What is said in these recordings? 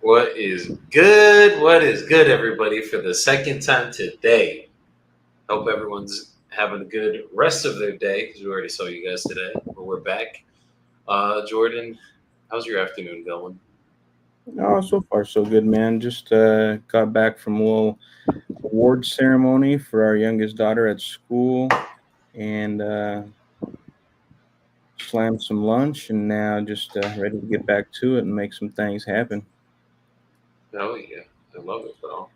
What is good? What is good, everybody, for the second time today? Hope everyone's having a good rest of their day because we already saw you guys today, but we're back. Jordan, how's your afternoon going? Oh, so far so good, man. Just got back from a little award ceremony for our youngest daughter at school, and slammed some lunch, and now just ready to get back to it and make some things happen. Oh, yeah. I love it, bro.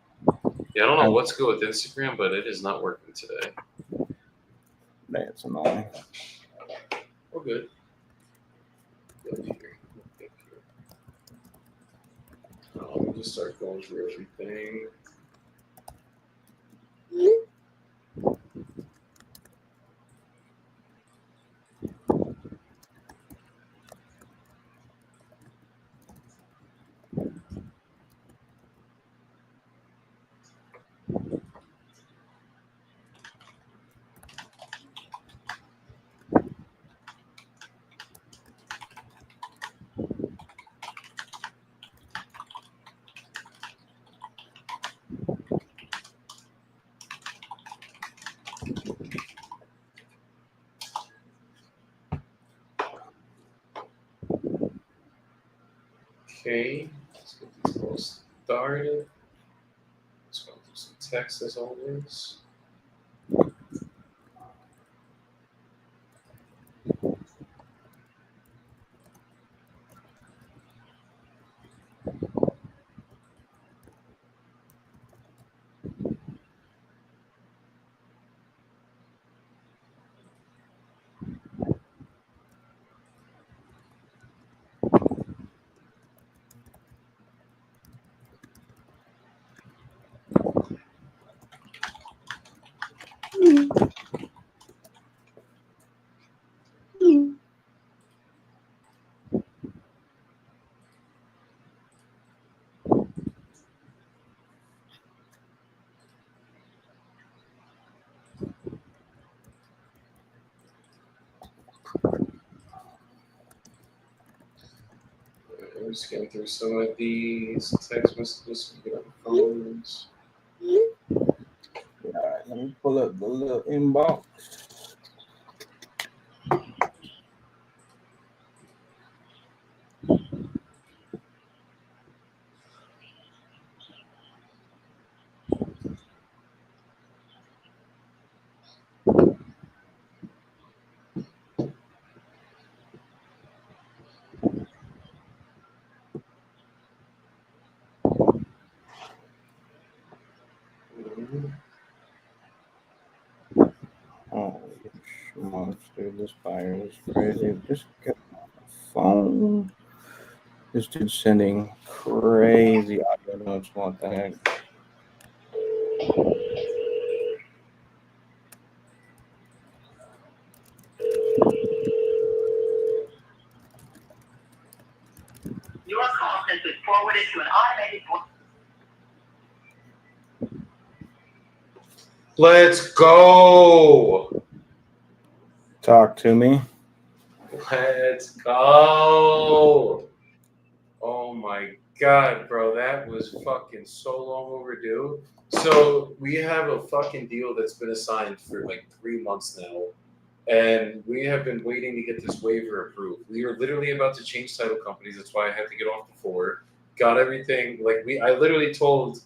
Yeah, I don't know How's what's good with Instagram, but it is not working today. that's annoying. We're good. Good here. Good here. Let me just start going through everything. Okay, let's get these all started. Let's go through some text as always. We're just getting through some of these text messages we get on phones. All right, let me pull up the little inbox. Oh, monster! This fire is crazy. Just get on the phone. This dude's sending crazy audio notes. What the heck? Your call has been forwarded to an automated voice. Let's go. Talk to me. Let's go. Oh my god, bro, that was fucking so long overdue. So we have a fucking deal that's been assigned for like 3 months now, and we have been waiting to get this waiver approved. We were literally about to change title companies. That's why I had to get off before. Got everything like I literally told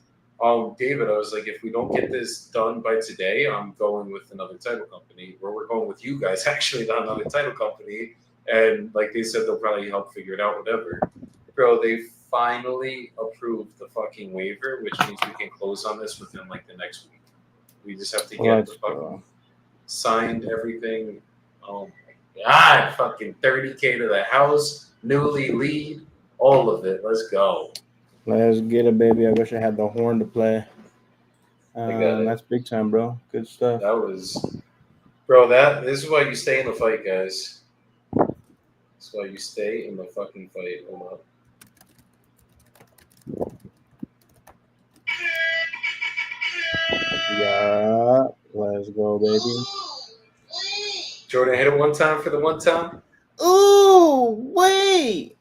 David, I was like, if we don't get this done by today, I'm going with another title company, or we're going with you guys actually, not another title company. And like they said, they'll probably help figure it out, whatever. Bro, they finally approved the fucking waiver, which means we can close on this within like the next week. We just have to get the Let's fucking go. signed everything. Oh my god, fucking 30K to the house, newly lead, all of it. Let's go. Let's get it, baby. I wish I had the horn to play. I got it. That's big time, bro. Good stuff. That was, bro. This is why you stay in the fight, guys. That's why you stay in the fucking fight. Hold up. Yeah, let's go, baby. Jordan, hit it one time for the one time. Oh, wait.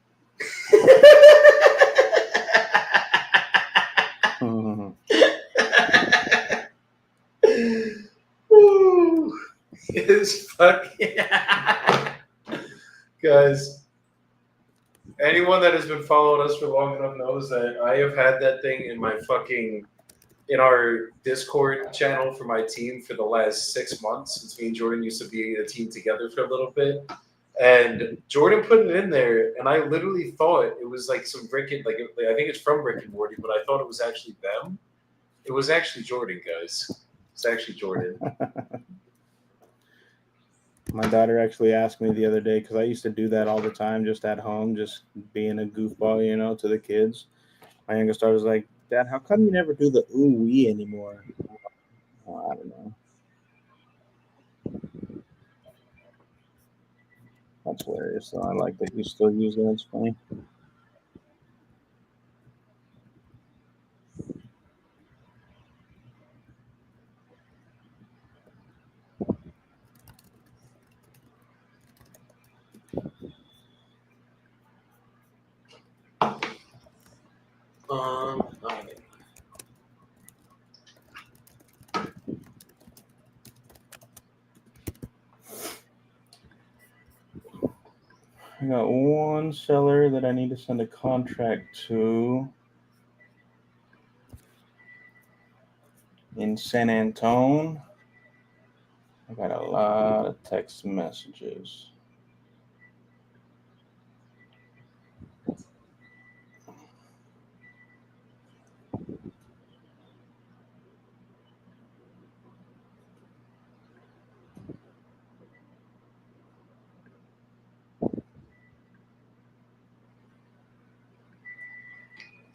fuck? Guys, anyone that has been following us for long enough knows that I have had that thing in our Discord channel for my team for the last 6 months, since me and Jordan used to be a team together for a little bit. And Jordan put it in there, and I literally thought it was like some Rick and I think it's from Rick and Morty, but I thought it was actually them. It was actually Jordan, guys. It's actually Jordan. My daughter actually asked me the other day, because I used to do that all the time, just at home, just being a goofball, to the kids. My youngest daughter was like, "Dad, how come you never do the ooh wee anymore?" Oh, I don't know. That's hilarious. So I like that you still use it. It's funny. Alright. I got one seller that I need to send a contract to in San Antone. I got a lot of text messages.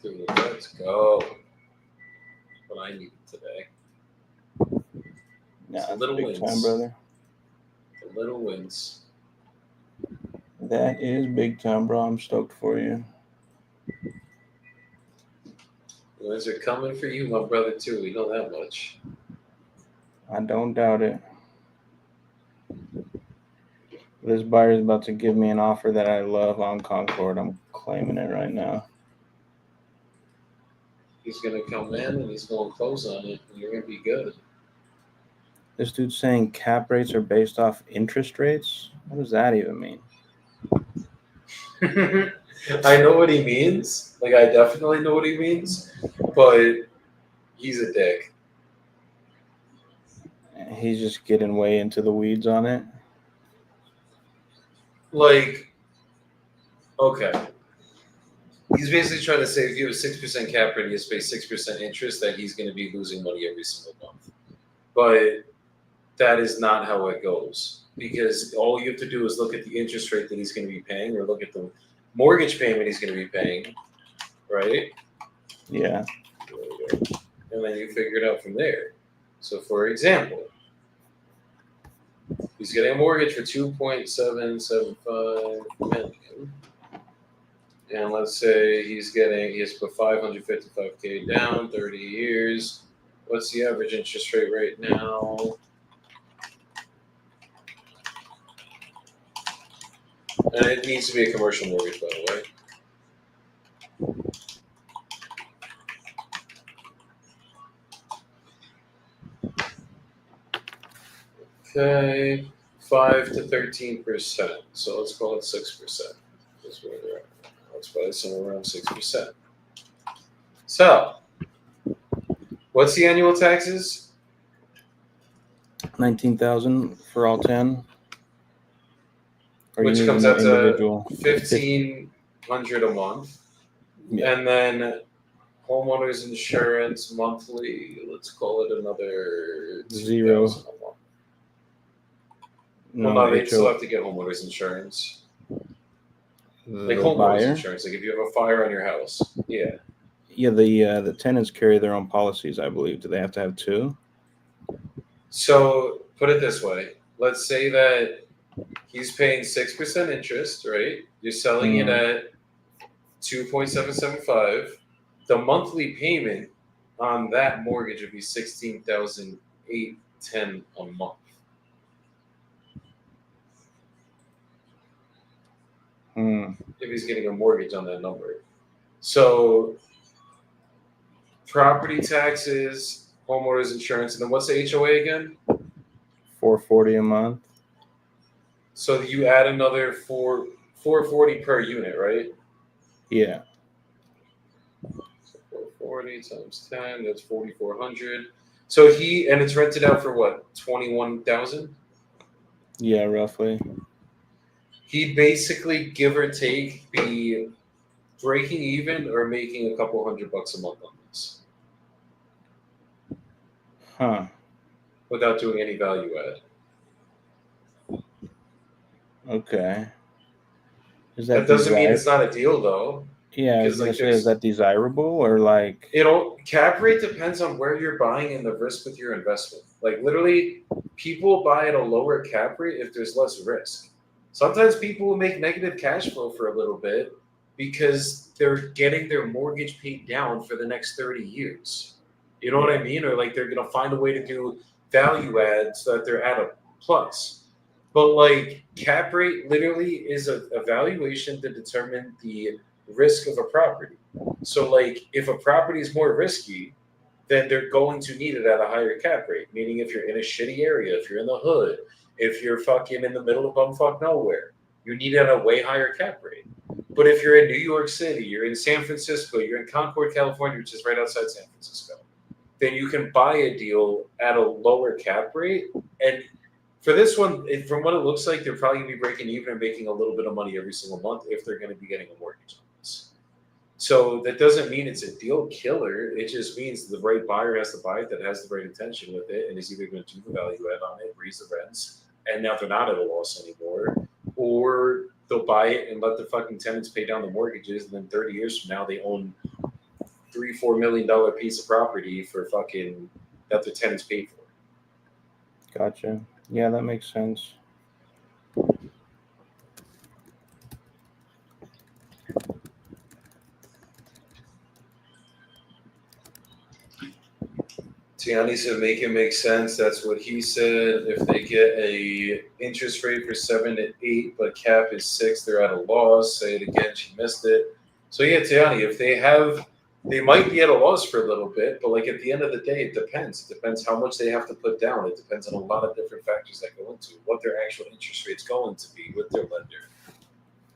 Dude, let's go. What I need today. Yeah, Some little big wins. time, brother. The little wins. That is big time, bro. I'm stoked for you. Wins are coming for you, my brother, too. We know that much. I don't doubt it. This buyer is about to give me an offer that I love on Concord. I'm claiming it right now. He's going to come in and he's going to close on it, and you're going to be good. This dude's saying cap rates are based off interest rates? What does that even mean? I know what he means. Like, I definitely know what he means, but he's a dick. He's just getting way into the weeds on it. Like, okay. He's basically trying to say if you have a 6% cap rate and you pay 6% interest, that he's going to be losing money every single month. But that is not how it goes, because all you have to do is look at the interest rate that he's going to be paying, or look at the mortgage payment he's going to be paying, right? Yeah. And then you figure it out from there. So, for example, he's getting a mortgage for $2.775 million. And let's say he has to put $555K down, 30 years. What's the average interest rate right now? And it needs to be a commercial mortgage, by the way. Okay, 5 to 13%. So let's call it 6%. That's where they're at. Let's probably somewhere around 6%. So, what's the annual taxes? $19,000 for all 10. Or Which you comes need out an to individual. $1,500 a month. Yeah. And then homeowners insurance monthly, let's call it another $2,000 a month. No, Well, no, they still have to get homeowners insurance. Like homeowners buyer? insurance, like if you have a fire on your house. Yeah. Yeah, the tenants carry their own policies, I believe. Do they have to have two? So put it this way. Let's say that he's paying 6% interest, right? You're selling it at 2.775. The monthly payment on that mortgage would be $16,810 a month. If he's getting a mortgage on that number. So property taxes, homeowners insurance, and then what's the HOA again? $440 a month. So you add another 440 per unit, right? Yeah. So 440 times 10, that's 4,400. So and it's rented out for what, 21,000? Yeah, roughly. He'd basically, give or take, be breaking even or making a couple $100 a month on this Huh. without doing any value add. Okay. Is That that doesn't mean desire? it's not a deal though, Yeah, I was because gonna like say, is there's that desirable or like? cap rate depends on where you're buying and the risk with your investment. Like literally, people buy at a lower cap rate if there's less risk. Sometimes people will make negative cash flow for a little bit because they're getting their mortgage paid down for the next 30 years. You know what I mean? Or like they're gonna find a way to do value add so that they're at a plus. But like cap rate literally is a valuation to determine the risk of a property. So like if a property is more risky, then they're going to need it at a higher cap rate. Meaning if you're in a shitty area, if you're in the hood, if you're fucking in the middle of bumfuck nowhere, you need it at a way higher cap rate. But if you're in New York City, you're in San Francisco, you're in Concord, California, which is right outside San Francisco, then you can buy a deal at a lower cap rate. And for this one, from what it looks like, they're probably going to be breaking even and making a little bit of money every single month if they're going to be getting a mortgage on this. So that doesn't mean it's a deal killer. It just means the right buyer has to buy it that has the right intention with it and is either going to do the value add on it, raise the rents, and now they're not at a loss anymore, or they'll buy it and let the fucking tenants pay down the mortgages, and then 30 years from now they own $3-4 million piece of property for fucking that the tenants paid for. Gotcha. Yeah, that makes sense. Tiani said, make it make sense. That's what he said. If they get a interest rate for 7 to 8, but cap is 6, they're at a loss. Say it again. She missed it. So yeah, Tiani, if they might be at a loss for a little bit, but like at the end of the day, it depends. It depends how much they have to put down. It depends on a lot of different factors that go into what their actual interest rate's going to be with their lender.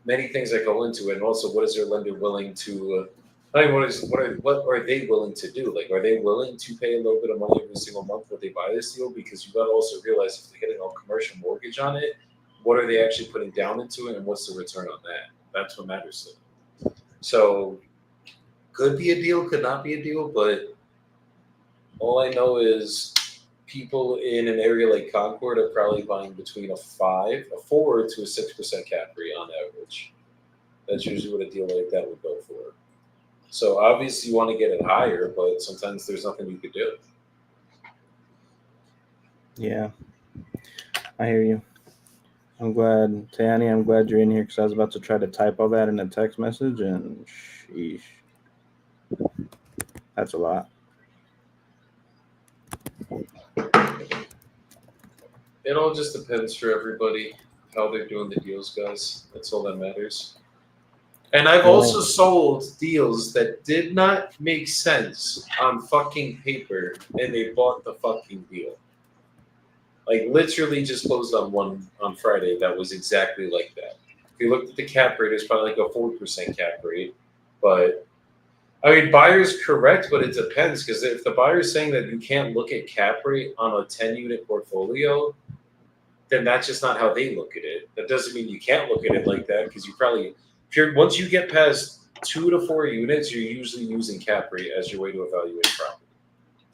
Many things that go into it, and also what is their lender willing to. I mean, what are they willing to do? Like, are they willing to pay a little bit of money every single month when they buy this deal? Because you got to also realize if they're getting a commercial mortgage on it, what are they actually putting down into it, and what's the return on that? That's what matters to them. So, could be a deal, could not be a deal, but all I know is people in an area like Concord are probably buying between a 4 to a 6% cap rate on average. That's usually what a deal like that would go for. So obviously you want to get it higher, but sometimes there's nothing you could do. Yeah, I hear you. I'm glad, Tani, I'm glad you're in here because I was about to try to type all that in a text message, and sheesh, that's a lot. It all just depends for everybody how they're doing the deals, guys. That's all that matters. And I've also sold deals that did not make sense on fucking paper, and they bought the fucking deal. Like literally just closed on one on Friday that was exactly like that. If you looked at the cap rate, it's probably like a 4% cap rate. But I mean, buyer's correct, but it depends because if the buyer's saying that you can't look at cap rate on a 10-unit portfolio, then that's just not how they look at it. That doesn't mean you can't look at it like that because once you get past 2 to 4 units, you're usually using cap rate as your way to evaluate property.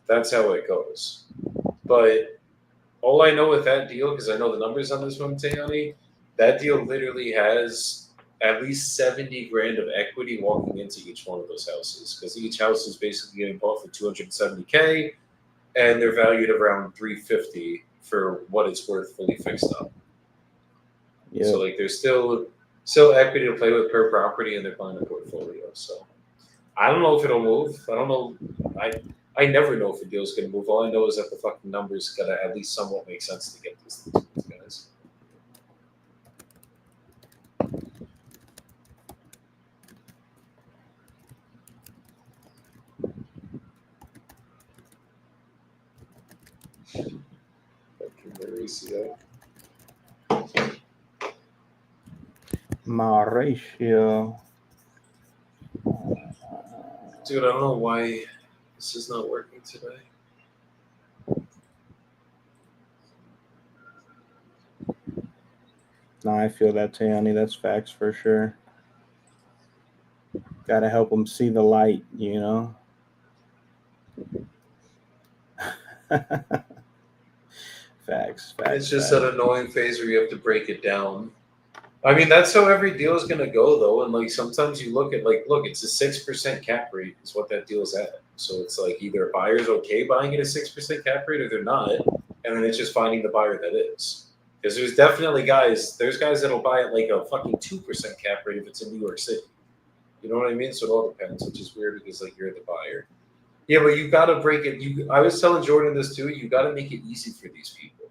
That's how it goes. But all I know with that deal, because I know the numbers on this one, Tayani, that deal literally has at least 70 grand of equity walking into each one of those houses because each house is basically getting bought for 270K and they're valued around 350 for what it's worth fully fixed up. Yeah. So like there's still equity to play with per property and they're buying a portfolio. So I don't know if it'll move. I don't know. I never know if a deal's gonna move. All I know is that the fucking numbers gotta at least somewhat make sense to get these guys. Fucking, where is he at? Mauricio. Dude, I don't know why this is not working today. No, I feel that, Tiani. That's facts for sure. Got to help them see the light, you know? Facts. It's just facts. that annoying phase where you have to break it down. I mean, that's how every deal is gonna go, though. And like sometimes you look at look, it's a 6% cap rate is what that deal's at. So it's like either a buyer's okay buying it at 6% cap rate or they're not, and then it's just finding the buyer that is. Because there's definitely guys that'll buy it like a fucking 2% cap rate if it's in New York City. You know what I mean? So it all depends, which is weird because like you're the buyer. Yeah, but you gotta break it. I was telling Jordan this too. You gotta make it easy for these people.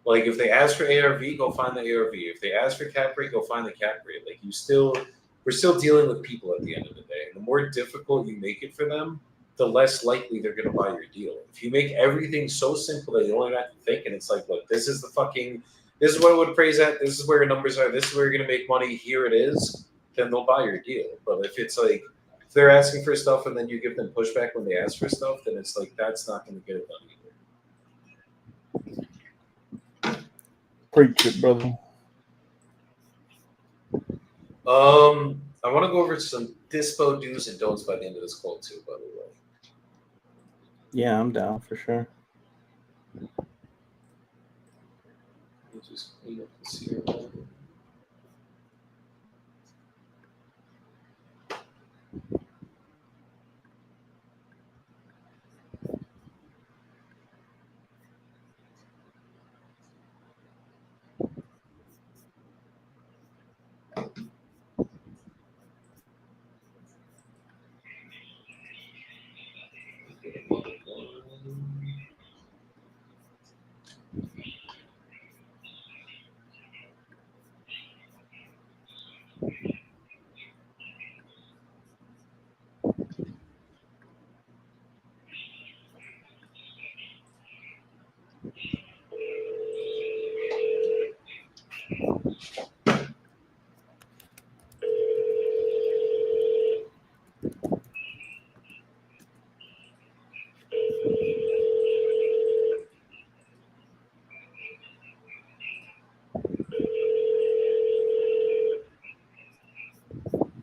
Like if they ask for ARV, go find the ARV. If they ask for cap rate, go find the cap rate. Like we're still dealing with people at the end of the day. And the more difficult you make it for them, the less likely they're gonna buy your deal. If you make everything so simple that you don't even have to think, and it's like, look, this is what it would appraise at. This is where your numbers are. This is where you're gonna make money. Here it is. Then they'll buy your deal. But if it's like if they're asking for stuff and then you give them pushback when they ask for stuff, then it's like that's not gonna get it done either. Preach it, brother. I want to go over some dispo do's and don'ts by the end of this call too, by the way. Yeah, I'm down for sure. Let me just clean up this here.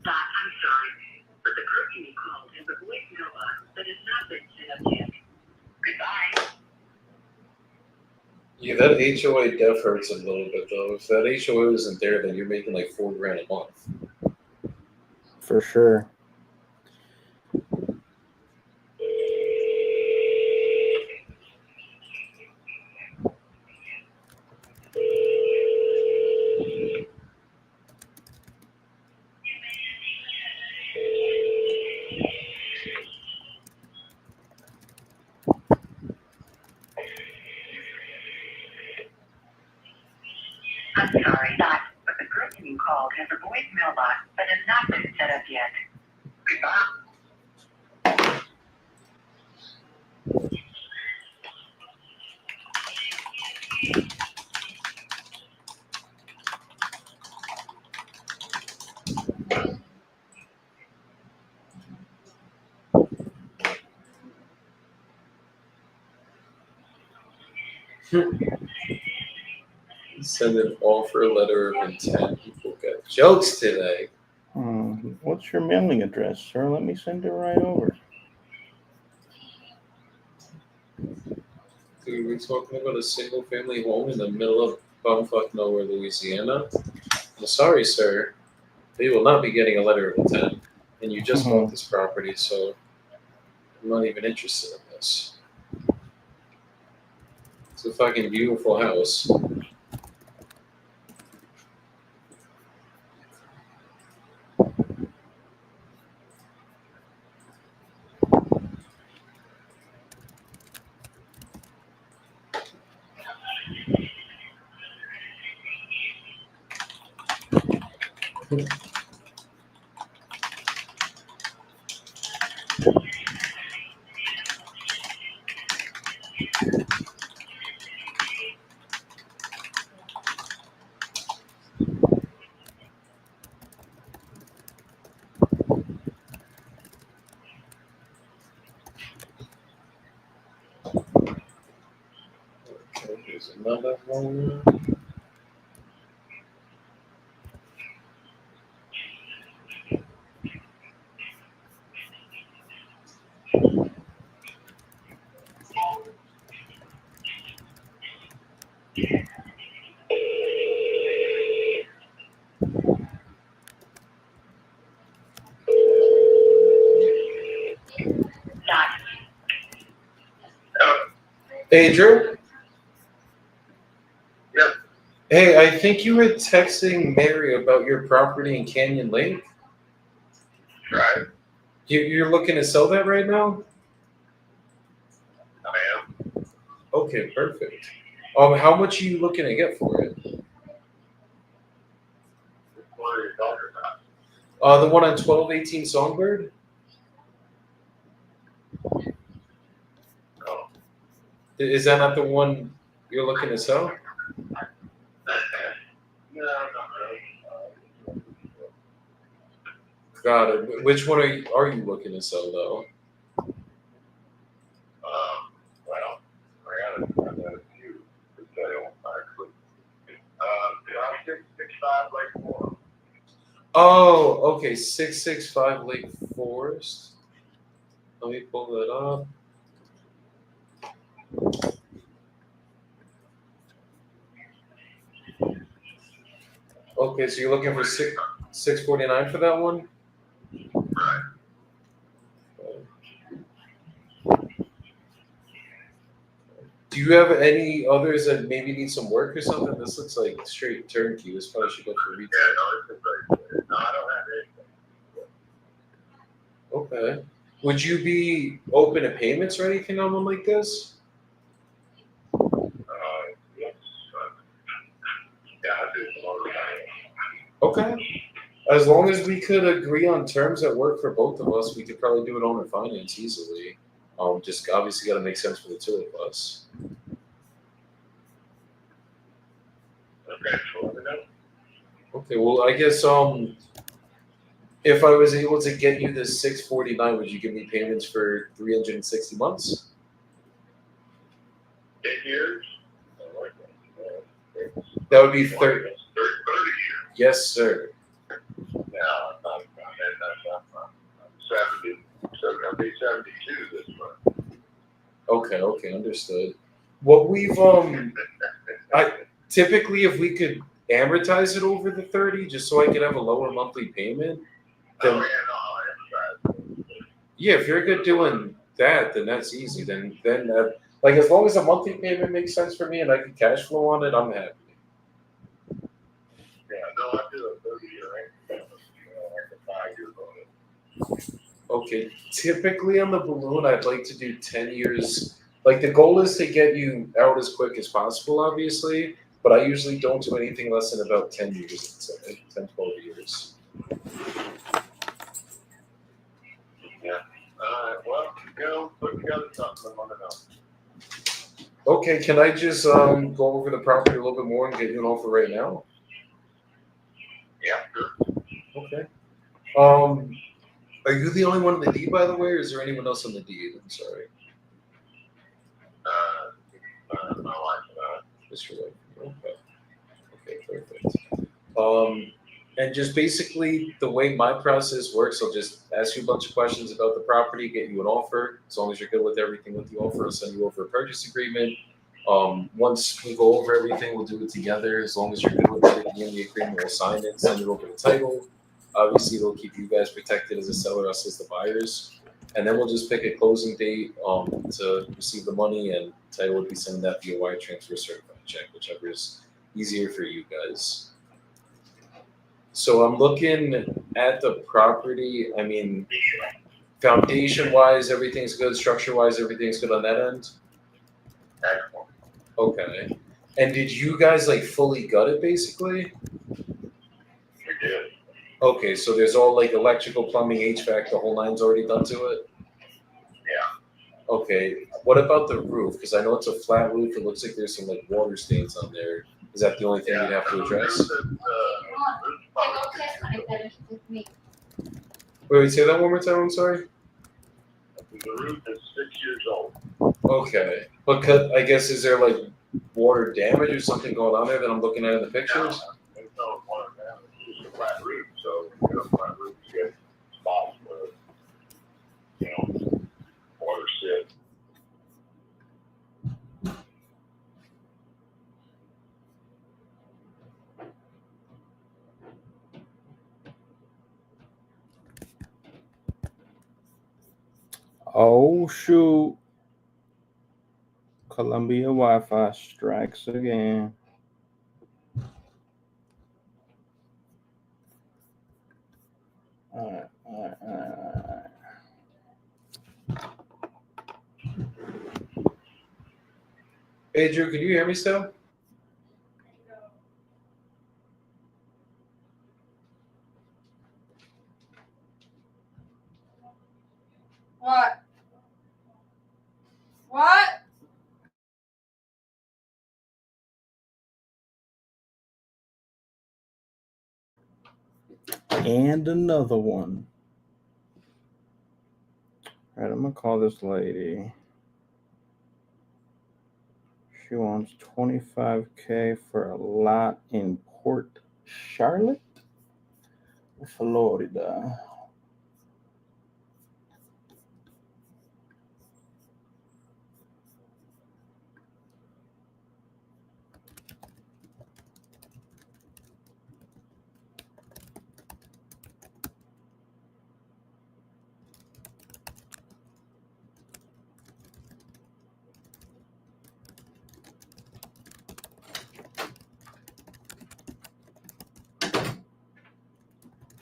I'm sorry, but the person you called has a voicemail box that has not been set up yet. Goodbye. Yeah, that HOA def hurts a little bit though. If that HOA isn't there, then you're making like $4,000 a month. For sure. I'm sorry, but the person you called has a voicemail box that has not been set up yet. Goodbye. Send an offer letter of intent. People got jokes today. What's your mailing address, sir? Let me send it right over. Dude, we're talking about a single family home in the middle of bumfuck nowhere, Louisiana. I'm sorry, sir. They will not be getting a letter of intent. And you just bought this property, so I'm not even interested in this. It's a fucking beautiful house. another one. Dot. Hey, Drew. Yep. Hey, I think you were texting Mary about your property in Canyon Lake. Right. You're looking to sell that right now? I am. Okay, perfect. How much are you looking to get for it? What are you talking about? The one on 1218 Songbird? Oh. Is that not the one you're looking to sell? No, not really. Got it. Which one are you looking to sell though? Well, I got a few to sell, actually. 665 Lake Moore. Oh, okay. 665 Lake Forest. Let me pull that up. Okay, so you're looking for 649 for that one? Right. Do you have any others that maybe need some work or something? This looks like straight turnkey. This probably should go for Yeah, retail. no, it's a great. No, I don't have anything. Okay. Would you be open to payments or anything on one like this? Yes. Yeah, I do some other things. Okay. As long as we could agree on terms that work for both of us, we could probably do it owner finance easily. Just obviously got to make sense for the two of us. Okay, so let me know. Okay. Well, I guess if I was able to get you this 649, would you give me payments for 360 months? 8 years? I like that. That would be 30. 30 years. Yes, sir. No, I'm 70. I'll be 72 this month. Okay, understood. What we've typically if we could amortize it over the 30, just so I could have a lower monthly payment. Then, Oh, yeah, no, I am. yeah, if you're good doing that, then that's easy. Then like as long as a monthly payment makes sense for me and I can cash flow on it, I'm happy. Yeah, no, I do a 30-year income, like a 5-year bonus. Okay, typically on the balloon, I'd like to do 10 years. Like the goal is to get you out as quick as possible, obviously, but I usually don't do anything less than about 10 years, I'd say, 10, 12 years. Yeah. Well, put together something I want to know. Okay, can I just go over the property a little bit more and get you an offer right now? Yeah, sure. Okay. Are you the only one in the deed, by the way, or is there anyone else on the deed? I'm sorry. My wife Just your wife. Okay, perfect. And just basically the way my process works, I'll just ask you a bunch of questions about the property, get you an offer. As long as you're good with everything with the offer, I'll send you over a purchase agreement. Once we go over everything, we'll do it together. As long as you're good with everything in the agreement, we'll sign it, send it over the title. Obviously, it'll keep you guys protected as a seller, us as the buyers. And then we'll just pick a closing date to receive the money, and title would be sending that via wire transfer, certified check, whichever is easier for you guys. So I'm looking at the property. I mean, foundation-wise, everything's good. Structure-wise, everything's good on that end. Excellent. Okay. And did you guys like fully gut it, basically? We did. Okay, so there's all like electrical, plumbing, HVAC, the whole nine's already done to it? Yeah. Okay, what about the roof? Because I know it's a flat roof, it looks like there's some like water stains on there. Is that the only thing you'd have to address? Wait, say that one more time, I'm sorry? The roof is 6 years old. Okay, but I guess is there like water damage or something going on there that I'm looking at in the pictures? There's no water damage. It's just a flat roof, so flat roofs get spots where water sits. Oh shoot! Columbia Wi-Fi strikes again. All right. Hey, Drew, can you hear me still? What? What? And another one. All right, I'm gonna call this lady. She wants $25K for a lot in Port Charlotte, Florida.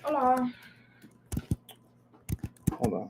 Hola. Hold on.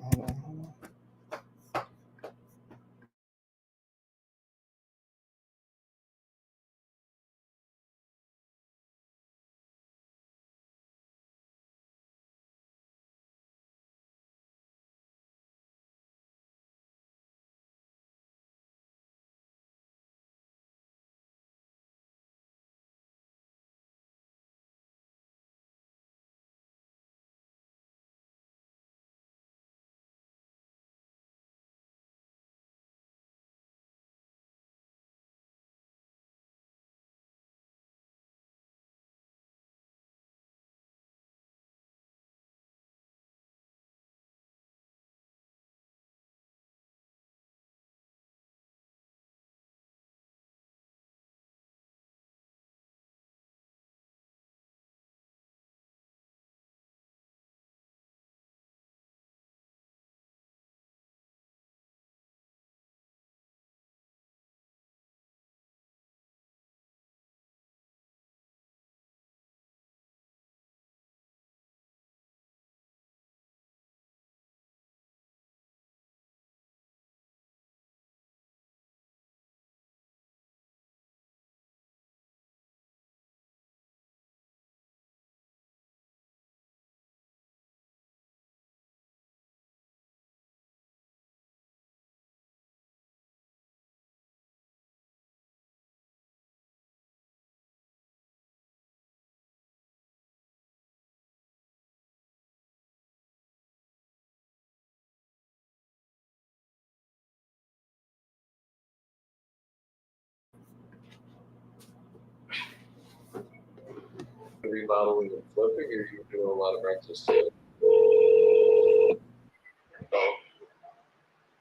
Remodeling and flipping, or you're doing a lot of rentals too? Oh,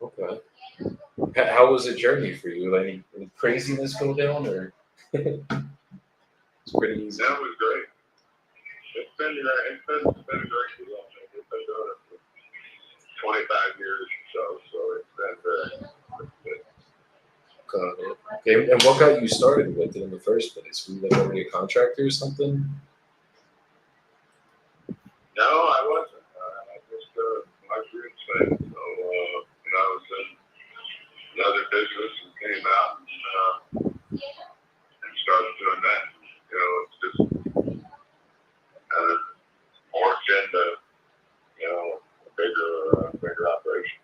Okay. How was the journey for you? Any craziness go down, or it's pretty easy? that was great. It's been a great deal. We've been doing it for 25 years or so it's been very good. Okay, and what got you started with it in the first place? Were you like already a contractor or something? No, I wasn't. I just my roots thing. So I was in another business and came out and started doing that. It's just kind of morphed into a bigger operation.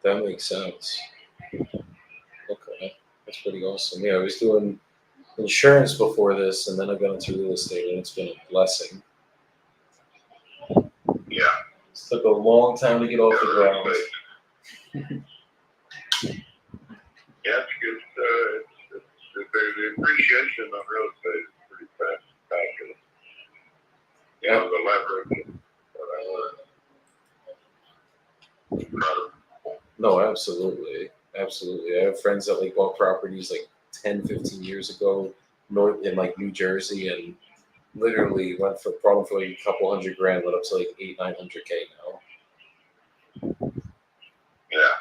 That makes sense. Okay, that's pretty awesome. Yeah, I was doing insurance before this, and then I got into real estate, and it's been a blessing. Yeah. It took a long time to get off the ground. Yeah, it's good. It's the appreciation on real estate is pretty fabulous. You know, the leverage and whatever. Incredible. No, absolutely. Absolutely. I have friends that like bought properties like 10, 15 years ago, north in like New Jersey, and literally went for probably for like a couple $100,000, went up to like 800-900K now. Yeah.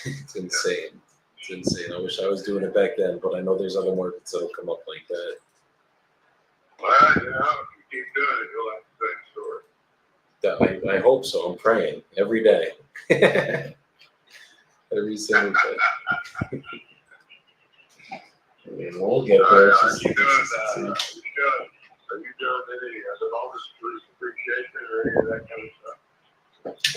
It's insane. It's insane. I wish I was doing it back then, but I know there's other markets that'll come up like that. Well, you know, if you keep doing it, you'll have the same story. I hope so. I'm praying every day. Every single day. We'll get there. It's Are just you doing consistency. are you doing any bonus appreciation or any of that kind of stuff?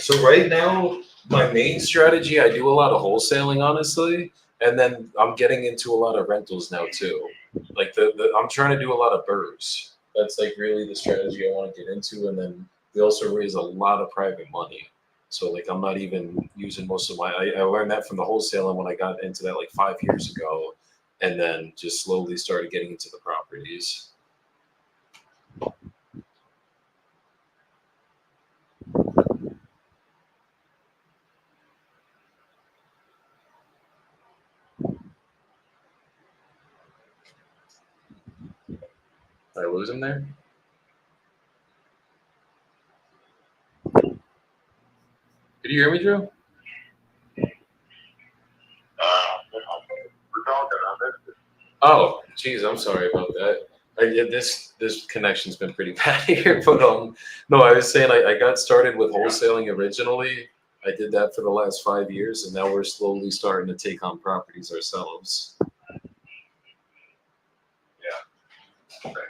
So right now, my main strategy, I do a lot of wholesaling, honestly, and then I'm getting into a lot of rentals now too. Like I'm trying to do a lot of burrs. That's like really the strategy I want to get into, and then we also raise a lot of private money. So like I'm not even using most of I learned that from the wholesaling when I got into that like 5 years ago, and then just slowly started getting into the properties. Did I lose him there? Did you hear me, Drew? We're talking on this. Oh, geez, I'm sorry about that. Yeah, this connection's been pretty bad here, but no, I was saying I got started with wholesaling originally. I did that for the last 5 years, and now we're slowly starting to take on properties ourselves. Yeah. Okay.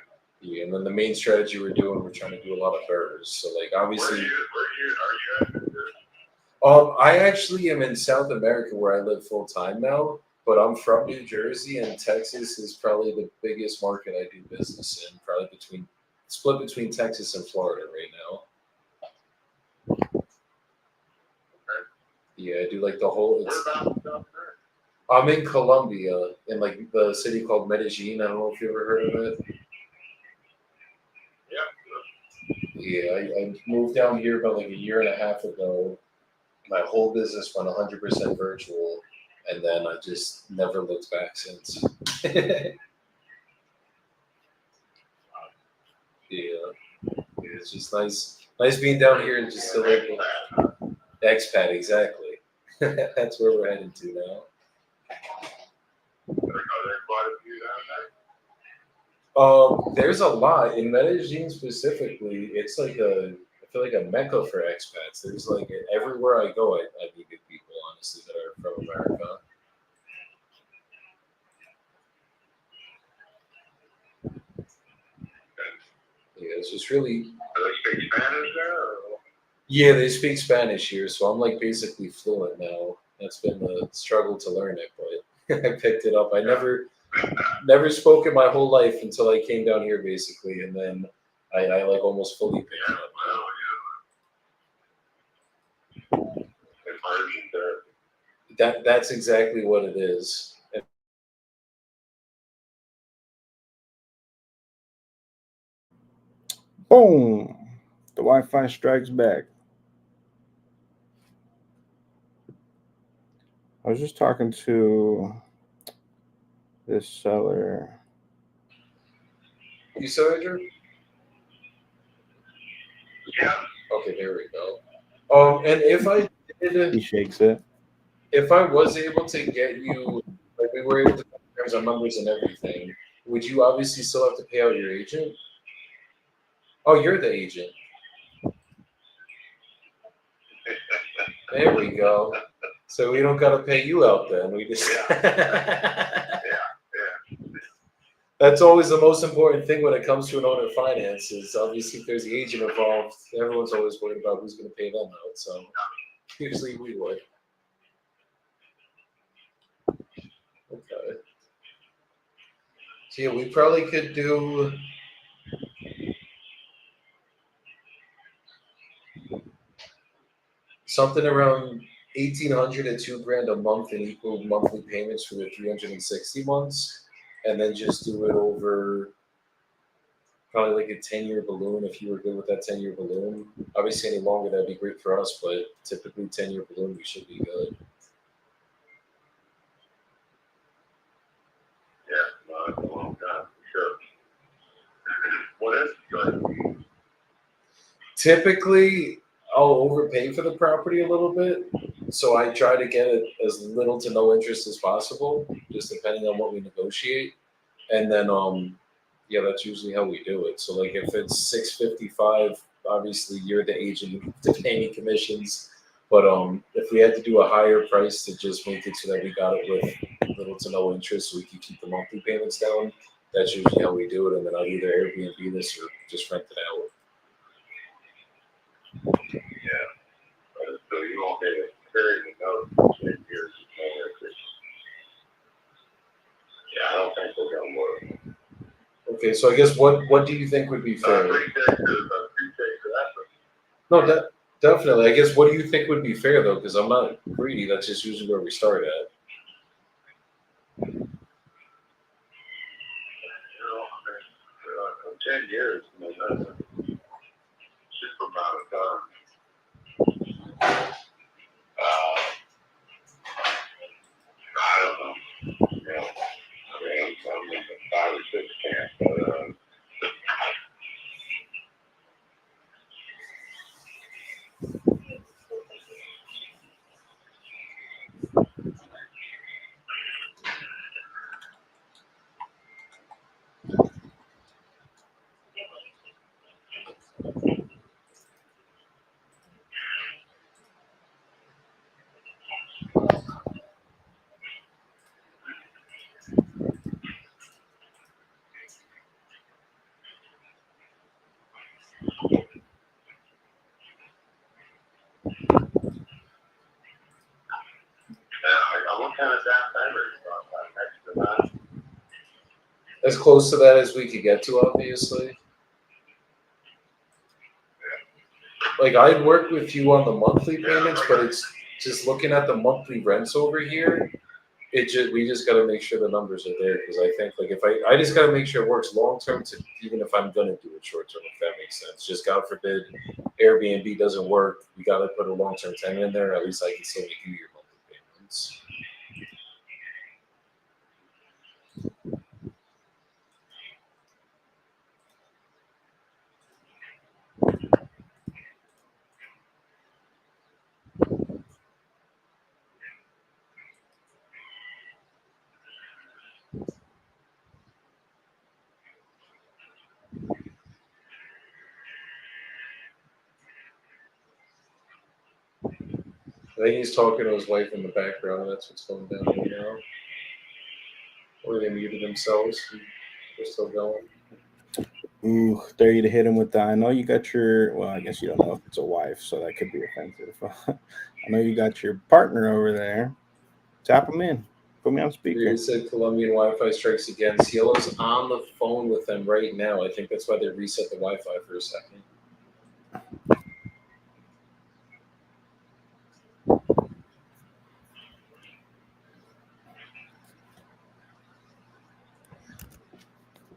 Yeah, and then the main strategy we're trying to do a lot of burrs. So like obviously, Are you at? I actually am in South America where I live full time now. But I'm from New Jersey, and Texas is probably the biggest market I do business in. Probably split between Texas and Florida right now. Yeah, I do like the whole. I'm in Colombia, in like the city called Medellin. I don't know if you ever heard of it. Yeah. Yeah, I moved down here about like a year and a half ago. My whole business went 100% virtual. And then I just never looked back since. Yeah, it's just nice being down here and just still able. Expat, exactly. That's where we're headed to now. Are there quite a few down there? There's a lot in Medellin specifically. It's like I feel like a mecca for expats. There's like everywhere I go, I meet good people, honestly, that are from America. Yeah, it's just really. Do they speak Spanish there? Or? Yeah, they speak Spanish here, so I'm like basically fluent now. That's been the struggle to learn it, but I picked it up. I never spoke it my whole life until I came down here, basically, and then I like almost fully picked it up. Immersion therapy. That's exactly what it is. Boom! The Wi-Fi strikes back. I was just talking to this seller. You saw it, Drew? Yeah. Okay, there we go. And if I did, He shakes it. if I was able to get you, like we were able to come to terms on numbers and everything, would you obviously still have to pay out your agent? Oh, you're the agent. There we go. So we don't gotta pay you out then. We just. Yeah. That's always the most important thing when it comes to an owner finance. Is obviously if there's the agent involved, everyone's always worried about who's going to pay them out. So usually we would. Okay. So yeah, we probably could do. Something around 1,800 to $2,000 a month in equal monthly payments for the 360 months, and then just do it over probably like a 10-year balloon if you were good with that 10-year balloon. Obviously, any longer that'd be great for us, but typically 10-year balloon we should be good. Yeah, no, that's a long time, for sure. What is good? Typically, I'll overpay for the property a little bit, so I try to get it as little to no interest as possible, just depending on what we negotiate. And then, yeah, that's usually how we do it. So, like, if it's 655, obviously you're the agent to pay me commissions. But if we had to do a higher price to just make it so that we got it with little to no interest, so we can keep the monthly payments down, that's usually how we do it. And then I'll either Airbnb this or just rent it out. Yeah. So you won't get a period of notice for 10 years. Yeah, I don't think we're going to work. Okay, so I guess what do you think would be I fair? appreciate your effort. No, definitely. I guess what do you think would be fair though? Because I'm not greedy. That's just usually where we start at. You know, 10 years, I mean, that's a super amount of time. I don't know. You know, I mean, I'm in the 5 or 6 camp, but what kind of down payment is on that next to that? As close to that as we could get to, obviously. Like I'd work with you on the monthly payments, but it's just looking at the monthly rents over here. We just got to make sure the numbers are there because I think like if I just got to make sure it works long term to even if I'm gonna do it short term if that makes sense. Just God forbid Airbnb doesn't work, we got to put a long term tenant in there. At least I can still make you your monthly payments. I think he's talking to his wife in the background. That's what's going down right now. Or they muted themselves. They're still going. Ooh, dare you to hit him with that. I know you got your, well, I guess you don't know if it's a wife, so that could be offensive. I know you got your partner over there. Tap him in. Put me on speaker. He said Colombian Wi-Fi strikes again. Cielo's on the phone with them right now. I think that's why they reset the Wi-Fi for a second.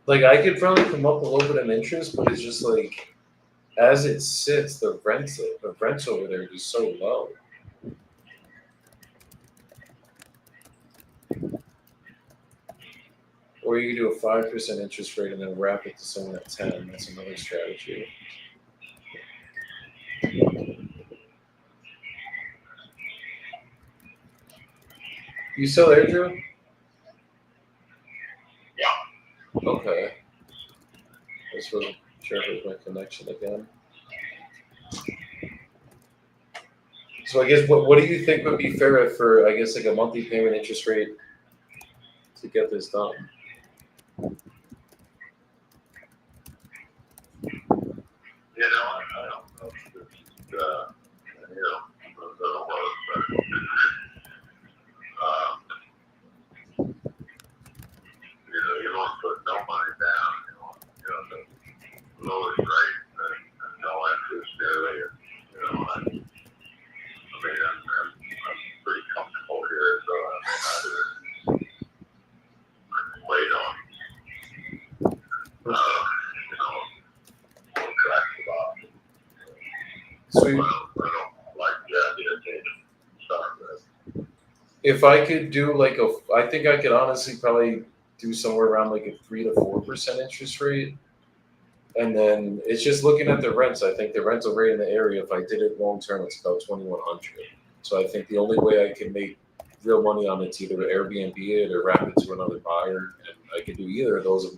Like I could probably come up a little bit of interest, but it's just like as it sits, the rents over there is so low. Or you do a 5% interest rate and then wrap it to someone at 10. That's another strategy. You still there, Drew? Yeah. Okay. I just wasn't sure if it was my connection again. So I guess what do you think would be fair for I guess like a monthly payment interest rate to get this done? You know, I don't know if it's, you know, it'll work, but, you know, you don't put no money down, you know, the lowest rate and no interest really, you know, I mean, I'm pretty comfortable here, so I can wait on if I could do like I think I could honestly probably do somewhere around like a 3 to 4% interest rate. And then it's just looking at the rents. I think the rental rate in the area, if I did it long term, it's about 2,100. So I think the only way I can make real money on it's either Airbnb it or wrap it to another buyer, and I can do either of those.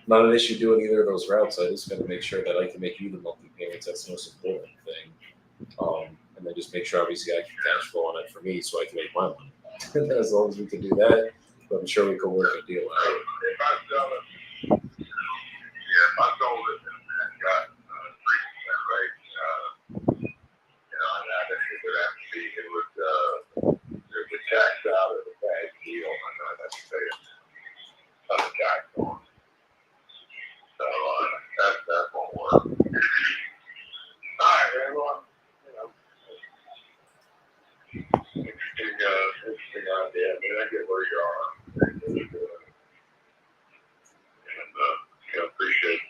Not an issue doing either of those routes. I just got to make sure that I can make you the monthly payments. That's the most important thing. And then just make sure obviously I can cash flow on it for me so I can make my money. As long as we can do that, I'm sure we can work a deal out. If I sell it, if I sold it and got 3% rate, I think it would have to be, it would tax out of the bad deal, and I'd have to pay a tax on it. So that won't work. All right, everyone. Interesting idea. I mean, I get where you are. And appreciate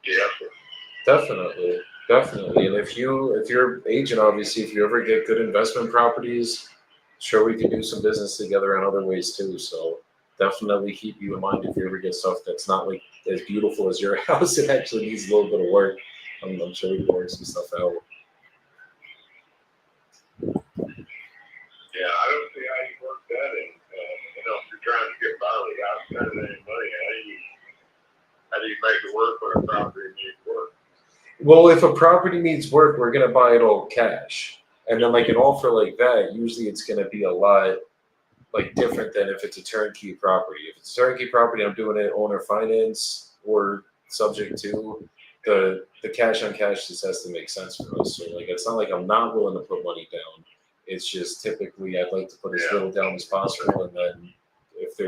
the effort. Definitely. And if your agent, obviously, if you ever get good investment properties, sure we can do some business together in other ways too. So definitely keep you in mind if you ever get stuff that's not like as beautiful as your house. It actually needs a little bit of work. I'm sure we can work some stuff out. Yeah, I don't see how you work that in. If you're trying to get by without spending any money, how do you make it work when a property needs work? Well, if a property needs work, we're gonna buy it all cash. And then like an offer like that, usually it's gonna be a lot like different than if it's a turnkey property. If it's a turnkey property, I'm doing it owner finance or subject to the cash on cash just has to make sense for us. So like it's not like I'm not willing to put money down. It's just typically I'd like to put as little down as possible, and then if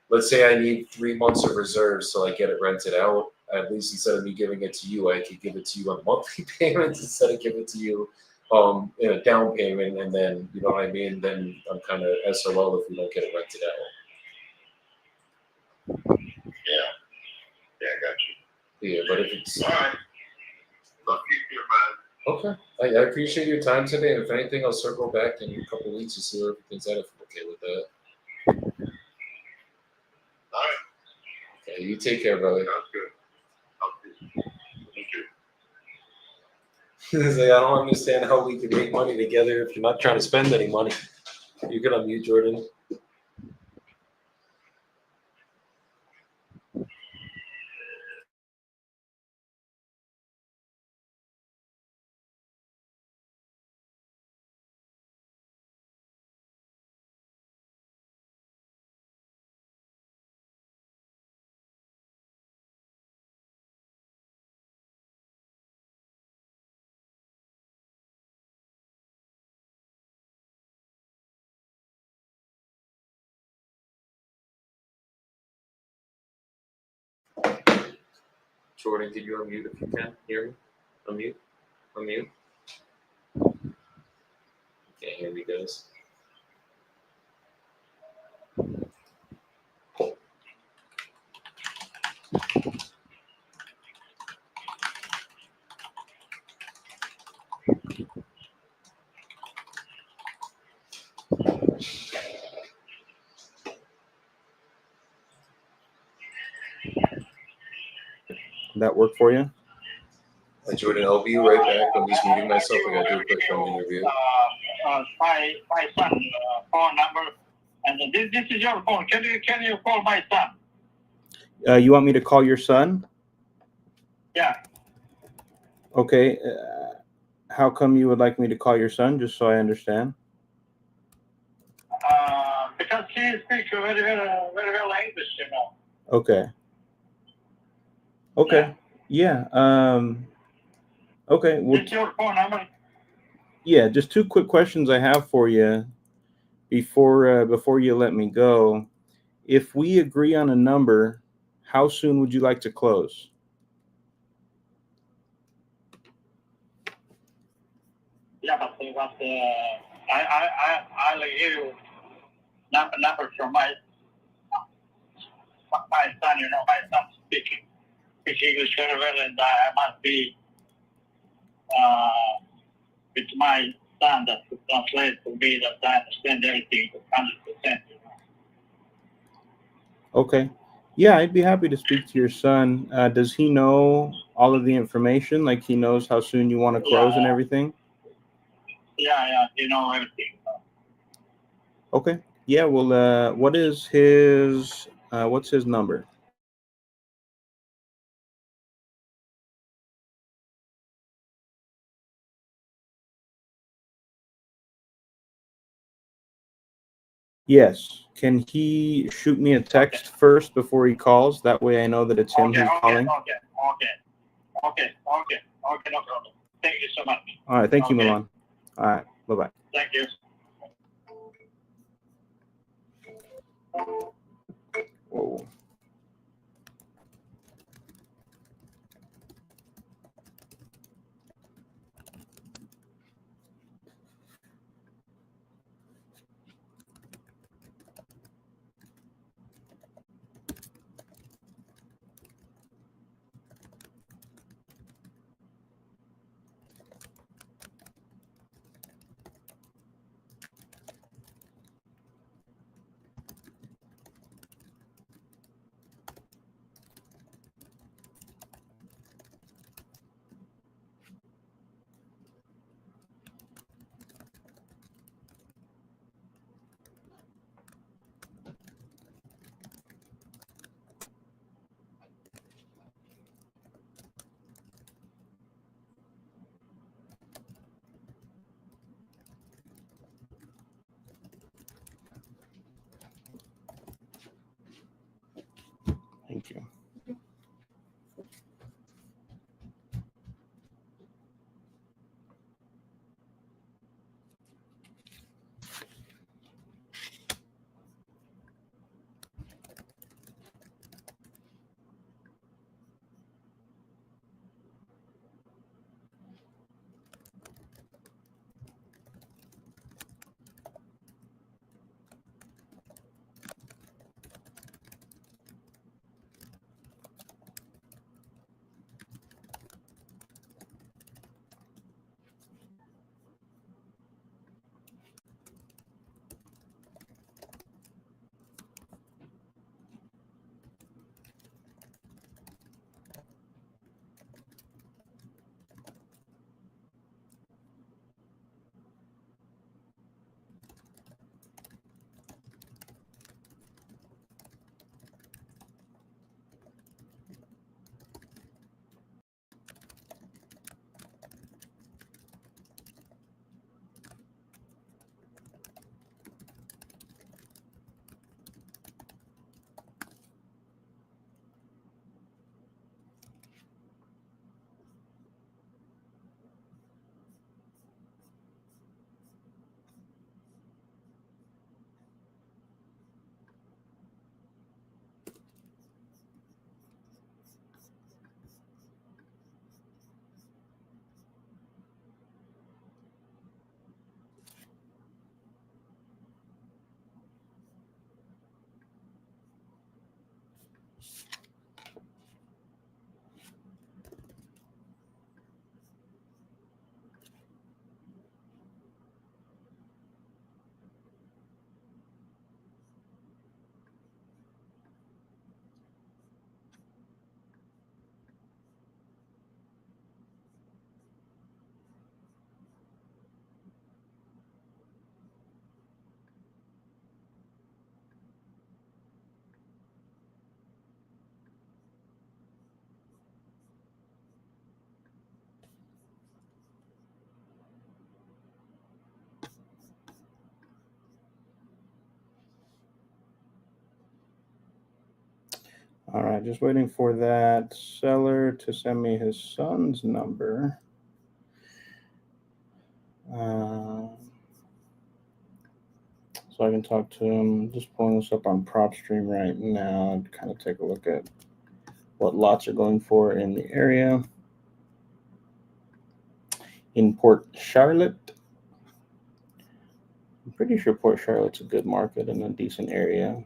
let's say I need 3 months of reserves so I get it rented out, at least instead of me giving it to you, I could give it to you on monthly payments instead of giving it to you in a down payment, and then you know what I mean. Then I'm kind of SOL if we don't get it rented out. Yeah, I got you. Yeah, but if it's all right, I'll keep you in mind. Okay. I appreciate your time today, and if anything, I'll circle back in a couple of weeks to see where everything's at if I'm okay with that. All right. Okay, you take care, brother. Sounds good. Thank you. He's like, I don't understand how we can make money together if you're not trying to spend any money. You can unmute, Jordan. Jordan, can you unmute if you can hear me? Unmute. Can't hear me, guys. That work for you? Jordan, I'll be right back. I'm just muting myself. I gotta do a quick phone interview. My son phone number, and this is your phone. Can you call my son? You want me to call your son? Yeah. Okay. How come you would like me to call your son? Just so I understand. Because he speaks very well English, you know. Okay. Yeah. Okay. Well, It's your phone number. yeah. Just two quick questions I have for you before you let me go. If we agree on a number, how soon would you like to close? Yeah, but I'll give you number from my son. You know, my son speaks English very well, and I must be with my son that could translate for me that I understand everything 100%. Okay. Yeah, I'd be happy to speak to your son. Does he know all of the information? Like he knows how soon you want to close and everything? Yeah, you know everything. Okay. Yeah, well, what is his, what's his number? Yes. Can he shoot me a text first before he calls? That way I know that it's him who's calling. Okay, no problem. Thank you so much. All right. Thank you, Okay. Milan. All right. Bye-bye. Thank you. Whoa. Thank you. All right, just waiting for that seller to send me his son's number. So I can talk to him. Just pulling this up on PropStream right now to kind of take a look at what lots are going for in the area. In Port Charlotte, I'm pretty sure Port Charlotte's a good market and a decent area.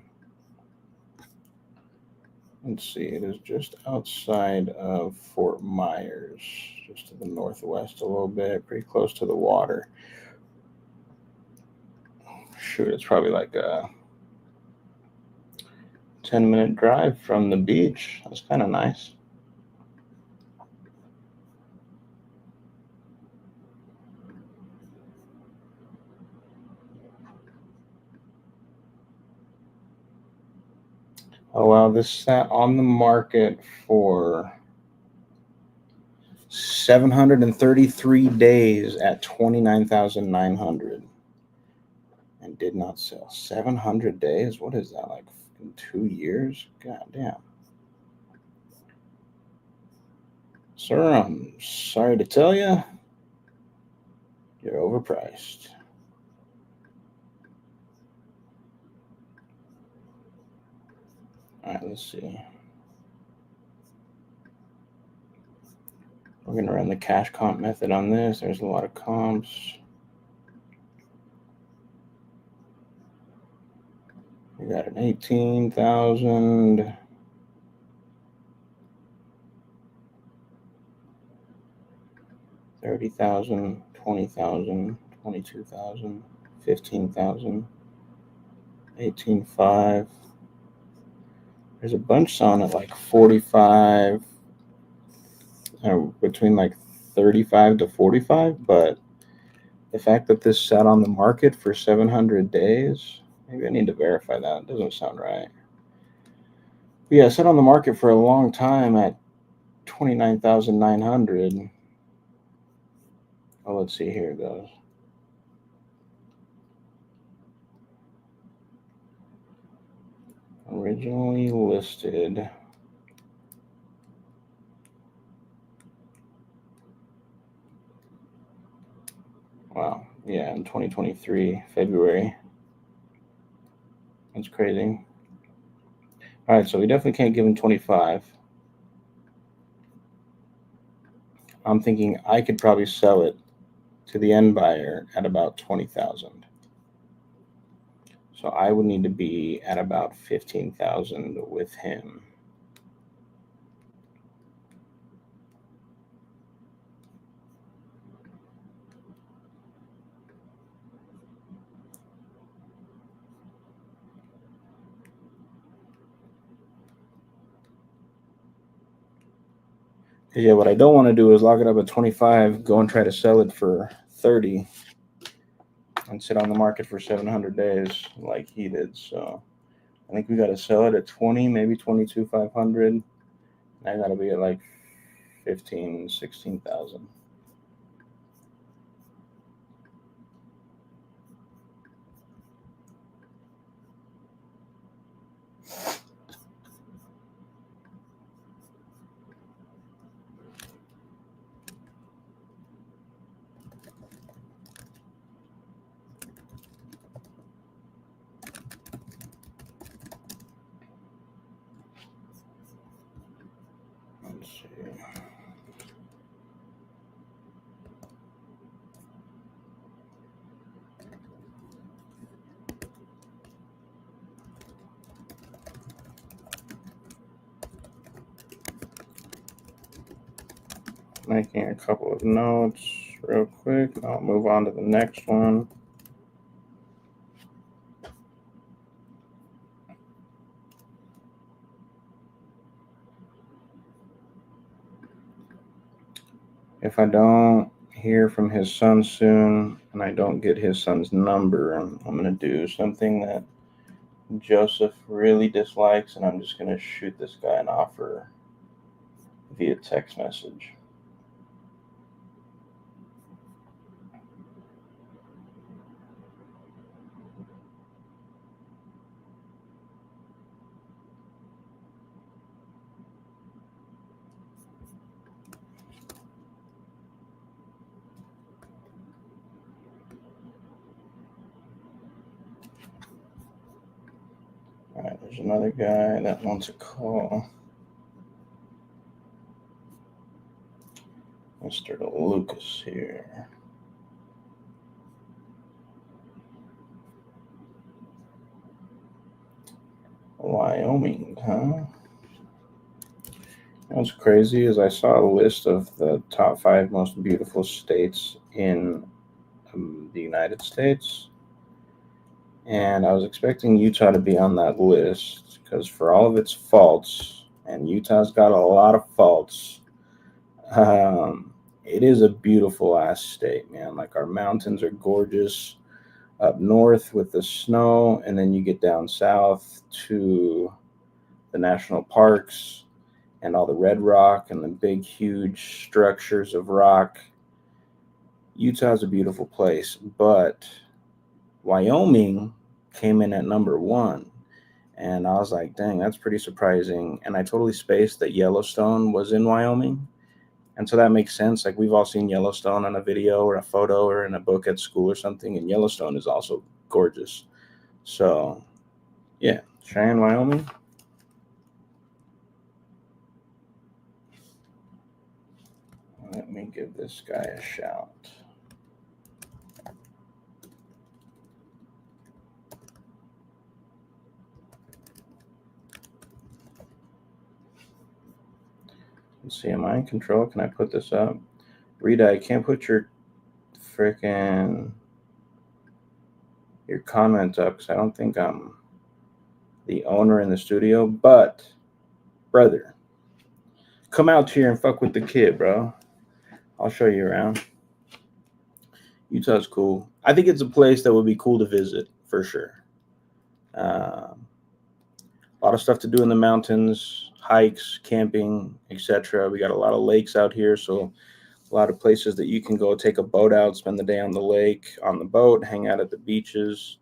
Let's see, it is just outside of Fort Myers, just to the northwest a little bit, pretty close to the water. shoot, it's probably like a 10-minute drive from the beach. That's kind of nice. Oh, wow, this sat on the market for 733 days at 29,900 and did not sell. 700 days? What is that, like 2 years? God damn. Sir, I'm sorry to tell you, you're overpriced. All right, let's see. We're going to run the cash comp method on this. There's a lot of comps. We got an 18,000. $30,000, $20,000, $22,000, $15,000, $18,500. There's a bunch selling at like 45, between like 35 to 45. But the fact that this sat on the market for 700 days, maybe I need to verify that. It doesn't sound right. But yeah, it sat on the market for a long time at 29,900. Oh, let's see, here it goes. Originally listed. Wow, yeah, in 2023, February. That's crazy. All right, so we definitely can't give him 25. I'm thinking I could probably sell it to the end buyer at about 20,000. So I would need to be at about 15,000 with him. Yeah, what I don't want to do is lock it up at 25, go and try to sell it for 30, and sit on the market for 700 days like he did. So I think we got to sell it at 20, maybe 22,500. I got to be at like 15, 16,000. Let's see. Making a couple of notes real quick. I'll move on to the next one. If I don't hear from his son soon and I don't get his son's number, I'm going to do something that Joseph really dislikes, and I'm just going to shoot this guy an offer via text message. All right, there's another guy that wants a call. Mr. Lucas here. Wyoming, huh? What's crazy is I saw a list of the top 5 most beautiful states in the United States, And I was expecting Utah to be on that list because for all of its faults, and Utah's got a lot of faults, it is a beautiful ass state, man. Like our mountains are gorgeous up north with the snow, and then you get down south to the national parks and all the red rock and the big, huge structures of rock. Utah's a beautiful place, but Wyoming came in at number one. And I was like, dang, that's pretty surprising. And I totally spaced that Yellowstone was in Wyoming. And so that makes sense. Like we've all seen Yellowstone on a video or a photo or in a book at school or something. And Yellowstone is also gorgeous. So, yeah, Cheyenne, Wyoming. Let me give this guy a shout. Let's see, am I in control? Can I put this up? Rita, I can't put your comment up because I don't think I'm the owner in the studio. But, brother, come out here and fuck with the kid, bro. I'll show you around. Utah's cool. I think it's a place that would be cool to visit for sure. A lot of stuff to do in the mountains, hikes, camping, etc. We got a lot of lakes out here, so a lot of places that you can go take a boat out, spend the day on the lake, on the boat, hang out at the beaches,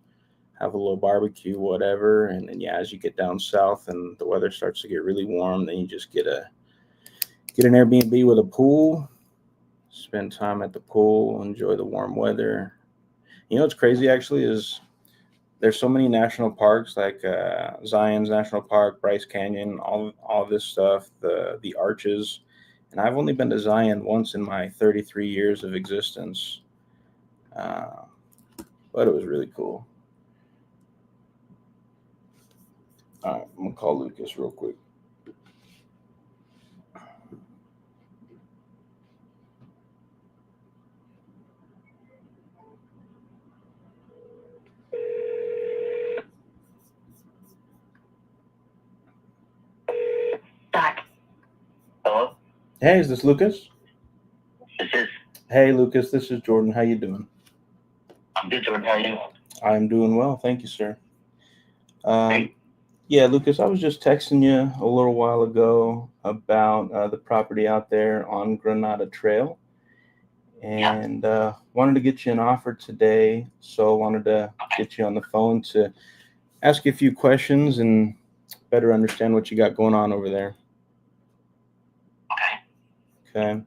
have a little barbecue, whatever. And then, yeah, as you get down south and the weather starts to get really warm, then you just get an Airbnb with a pool, spend time at the pool, enjoy the warm weather. You know what's crazy actually is there's so many national parks like Zion's National Park, Bryce Canyon, all this stuff, the arches. And I've only been to Zion once in my 33 years of existence. But it was really cool. All right, I'm going to call Lucas real quick. Hello? Hey, is this Lucas? This is. Hey, Lucas, this is Jordan. How you doing? I'm good, Jordan. How are you? I'm doing well. Thank you, sir. Hey. Yeah, Lucas, I was just texting you a little while ago about the property out there on Granada Trail. And wanted to get you an offer today. So wanted to get you on the phone to ask you a few questions and better understand what you got going on over there. Okay.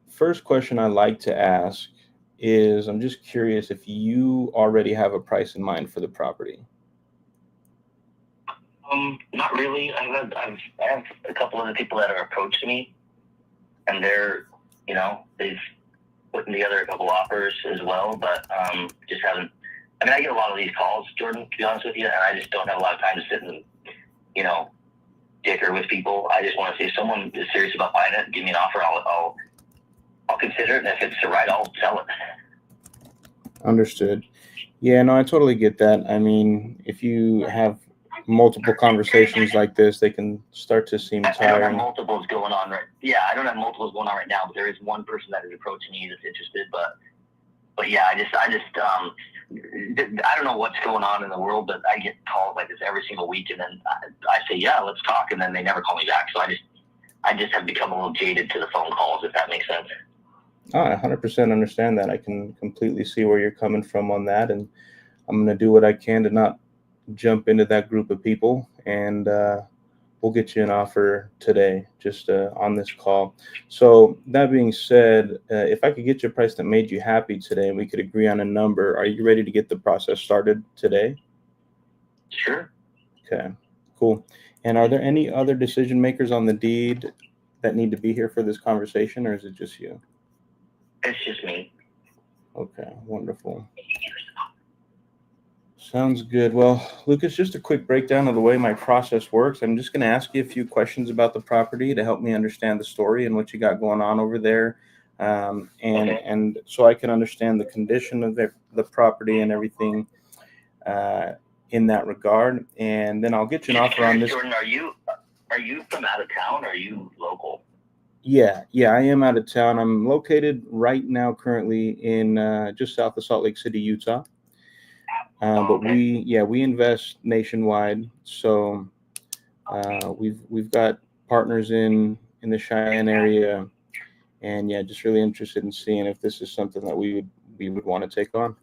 First question I like to ask is, I'm just curious if you already have a price in mind for the property. Not really. I have a couple of the people that are approached me, and they're, they've put together a couple offers as well, but just haven't. I mean, I get a lot of these calls, Jordan, to be honest with you, and I just don't have a lot of time to sit and, dicker with people. I just want to see if someone is serious about buying it, give me an offer, I'll consider it, and if it's the right, I'll sell it. Understood. Yeah, no, I totally get that. I mean, if you have multiple conversations like this, they can start to seem tiring. I don't have multiples going on right. Yeah, I don't have multiples going on right now, but there is one person that is approaching me that's interested. But yeah, I don't know what's going on in the world, but I get calls like this every single week, and then I say, yeah, let's talk, and then they never call me back. So I just have become a little jaded to the phone calls, if that makes sense. I 100% understand that. I can completely see where you're coming from on that, and I'm going to do what I can to not jump into that group of people, and we'll get you an offer today just on this call. So that being said, if I could get you a price that made you happy today and we could agree on a number, are you ready to get the process started today? Sure. Okay, cool. And are there any other decision makers on the deed that need to be here for this conversation, or is it just you? It's just me. Okay, wonderful. Sounds good. Well, Lucas, just a quick breakdown of the way my process works. I'm just going to ask you a few questions about the property to help me understand the story and what you got going on over there. and so I can understand the condition of the property and everything in that regard. And then I'll get you an Just offer on curious, this. Jordan, are you from out of town or are you local? Yeah, I am out of town. I'm located right now currently in just south of Salt Lake City, Utah. But we invest nationwide. So we've got partners in the Cheyenne area, and yeah, just really interested in seeing if this is something that we would want to take on.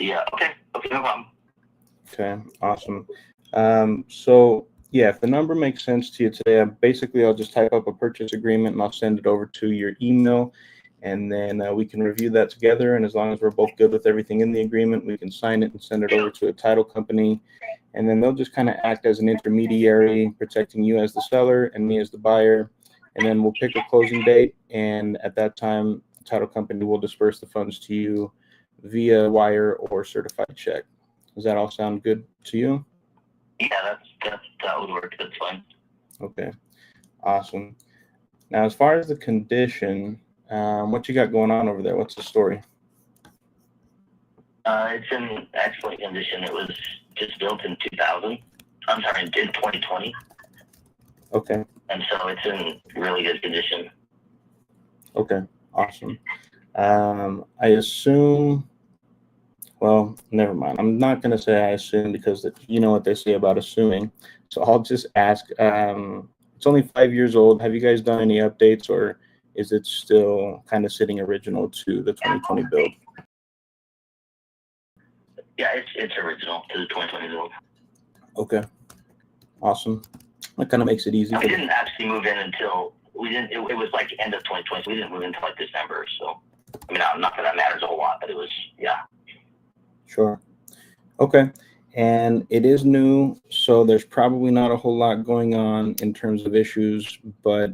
Yeah. Okay, no problem. Okay, awesome. So yeah, if the number makes sense to you today, I'll just type up a purchase agreement and I'll send it over to your email, and then we can review that together. And as long as we're both good with everything in the agreement, we can sign it and send it over to a title company, and then they'll just kind of act as an intermediary, protecting you as the seller and me as the buyer. And then we'll pick a closing date, and at that time, the title company will disperse the funds to you via wire or certified check. Does that all sound good to you? Yeah, that would work. That's fine. Okay, awesome. Now, as far as the condition, what you got going on over there? What's the story? It's in excellent condition. It was just built in 2000. I'm sorry, in 2020. Okay. And so it's in really good condition. Okay, awesome. I assume. Well, never mind. I'm not going to say I assume, because you know what they say about assuming. So I'll just ask. It's only 5 years old. Have you guys done any updates, or is it still kind of sitting original to the 2020 build? Yeah, it's original to the 2020 build. Okay, awesome. That kind of makes it easy. We didn't actually move in until it was like end of 2020, so we didn't move until like December. So, I mean, not that that matters a whole lot, but it was, yeah. Sure. Okay. And it is new, so there's probably not a whole lot going on in terms of issues, but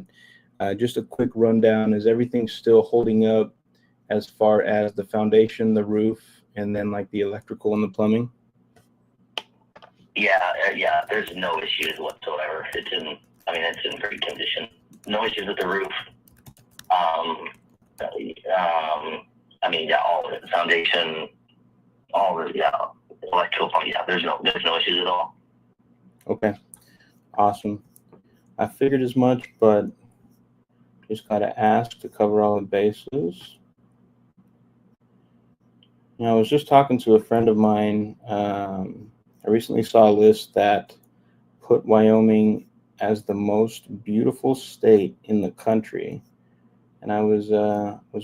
just a quick rundown. Is everything still holding up as far as the foundation, the roof, and then like the electrical and the plumbing? Yeah, there's no issues whatsoever. It's in great condition. No issues with the roof. All of it, the foundation, all the electrical plumbing. Yeah, there's no issues at all. Okay, awesome. I figured as much, but just gotta ask to cover all the bases. I was just talking to a friend of mine. I recently saw a list that put Wyoming as the most beautiful state in the country, and I was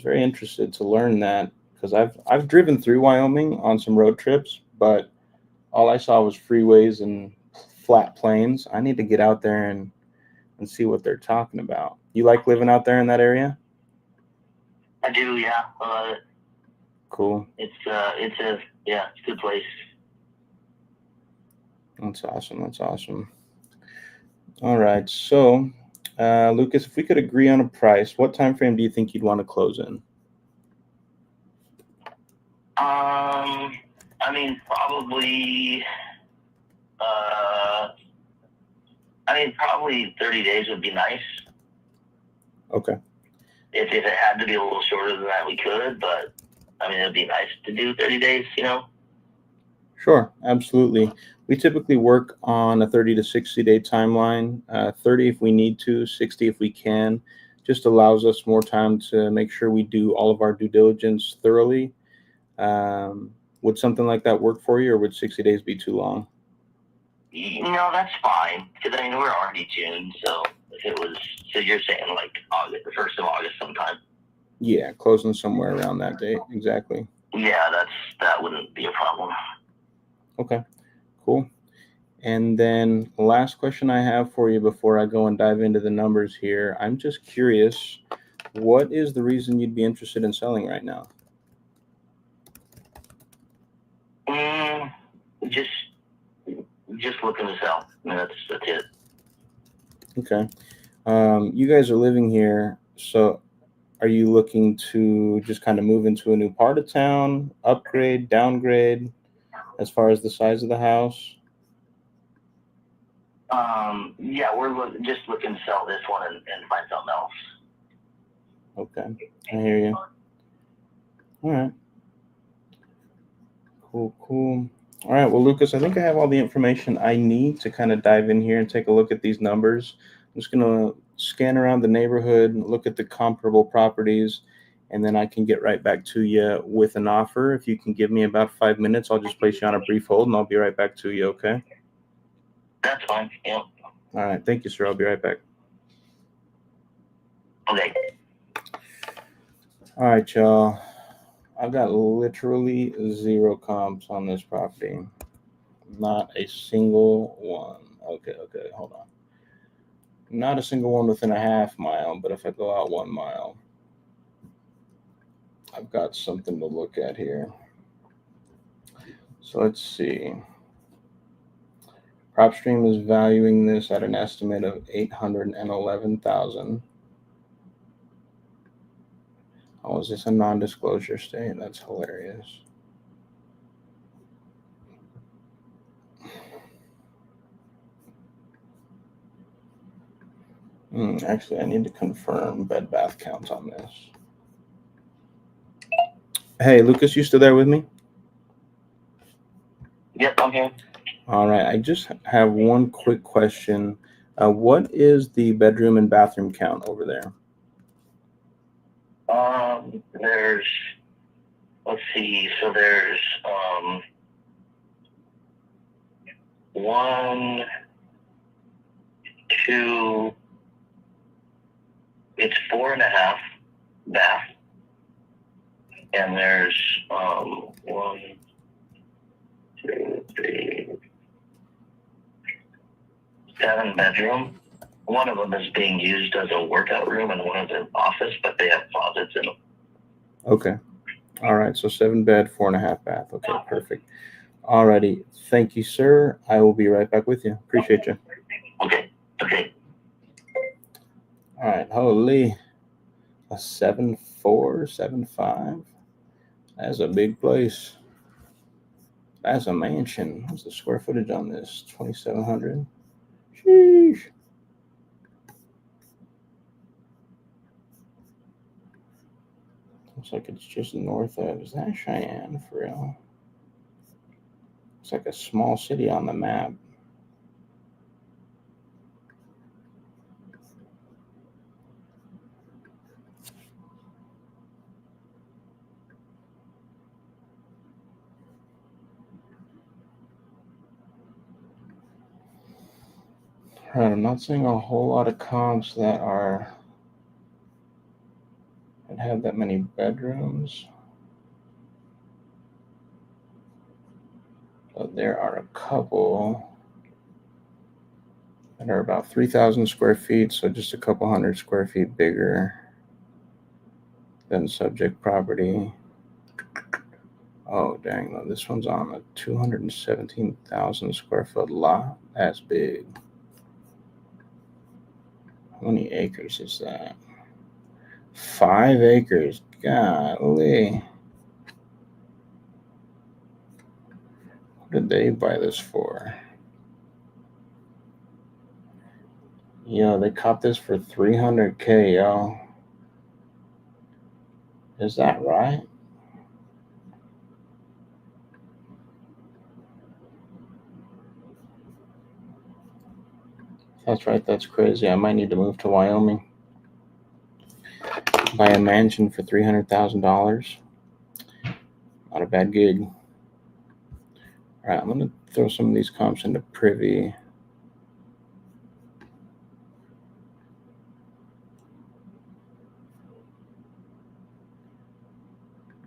very interested to learn that, because I've driven through Wyoming on some road trips, but all I saw was freeways and flat plains. I need to get out there and see what they're talking about. You like living out there in that area? I do, yeah. I love it. Cool. It's a good place. That's awesome. All right. So, Lucas, if we could agree on a price, what time frame do you think you'd want to close in? Probably 30 days would be nice. Okay. If it had to be a little shorter than that, we could, but it'd be nice to do 30 days, Sure, absolutely. We typically work on a 30 to 60 day timeline, 30 if we need to, 60 if we can. Just allows us more time to make sure we do all of our due diligence thoroughly. Would something like that work for you, or would 60 days be too long? No, that's fine, because we're already June, so so you're saying like August, the 1st of August sometime? Yeah, closing somewhere around that date, exactly. Yeah, that wouldn't be a problem. Okay, cool. And then the last question I have for you before I go and dive into the numbers here, I'm just curious, what is the reason you'd be interested in selling right now? Just looking to sell. That's it. Okay. You guys are living here, so are you looking to just kind of move into a new part of town, upgrade, downgrade, as far as the size of the house? Yeah, we're just looking to sell this one and find something else. Okay, I hear you. All right. Cool. All right. Well, Lucas, I think I have all the information I need to kind of dive in here and take a look at these numbers. I'm just going to scan around the neighborhood and look at the comparable properties, and then I can get right back to you with an offer. If you can give me about 5 minutes, I'll just place you on a brief hold, and I'll be right back to you, okay? That's fine. Yep. All right. Thank you, sir. I'll be right back. Okay. All right, y'all. I've got literally 0 comps on this property. Not a single one. Okay, hold on. Not a single one within a half mile, but if I go out 1 mile, I've got something to look at here. So let's see. PropStream is valuing this at an estimate of $811,000. Oh, is this a non-disclosure state? That's hilarious. Actually, I need to confirm bed bath count on this. Hey, Lucas, you still there with me? Yep, I'm here. All right. I just have one quick question. What is the bedroom and bathroom count over there? There's, let's see, so there's 1, 2, it's 4.5 bath, and there's 1, 2, 3, 7 bedroom. One of them is being used as a workout room, and one is an office, but they have closets in them. Okay. All right. So 7 bed, 4.5 bath. Okay, perfect. All righty. Thank you, sir. I will be right back with you. Appreciate you. Okay. All right. Holy. A 7.4, 7.5. That's a big place. That's a mansion. What's the square footage on this? 2,700. Sheesh. Looks like it's just north of. Is that Cheyenne for real? It's like a small city on the map. All right, I'm not seeing a whole lot of comps that have that many bedrooms. But there are a couple that are about 3,000 square feet, so just a couple hundred square feet bigger than subject property. Oh, dang, though. This one's on a 217,000 square foot lot. That's big. How many acres is that? 5 acres. Golly. What did they buy this for? Yo, they copped this for $300K, yo. Is that right? That's right. That's crazy. I might need to move to Wyoming. Buy a mansion for $300,000. Not a bad gig. All right, I'm going to throw some of these comps into Privy.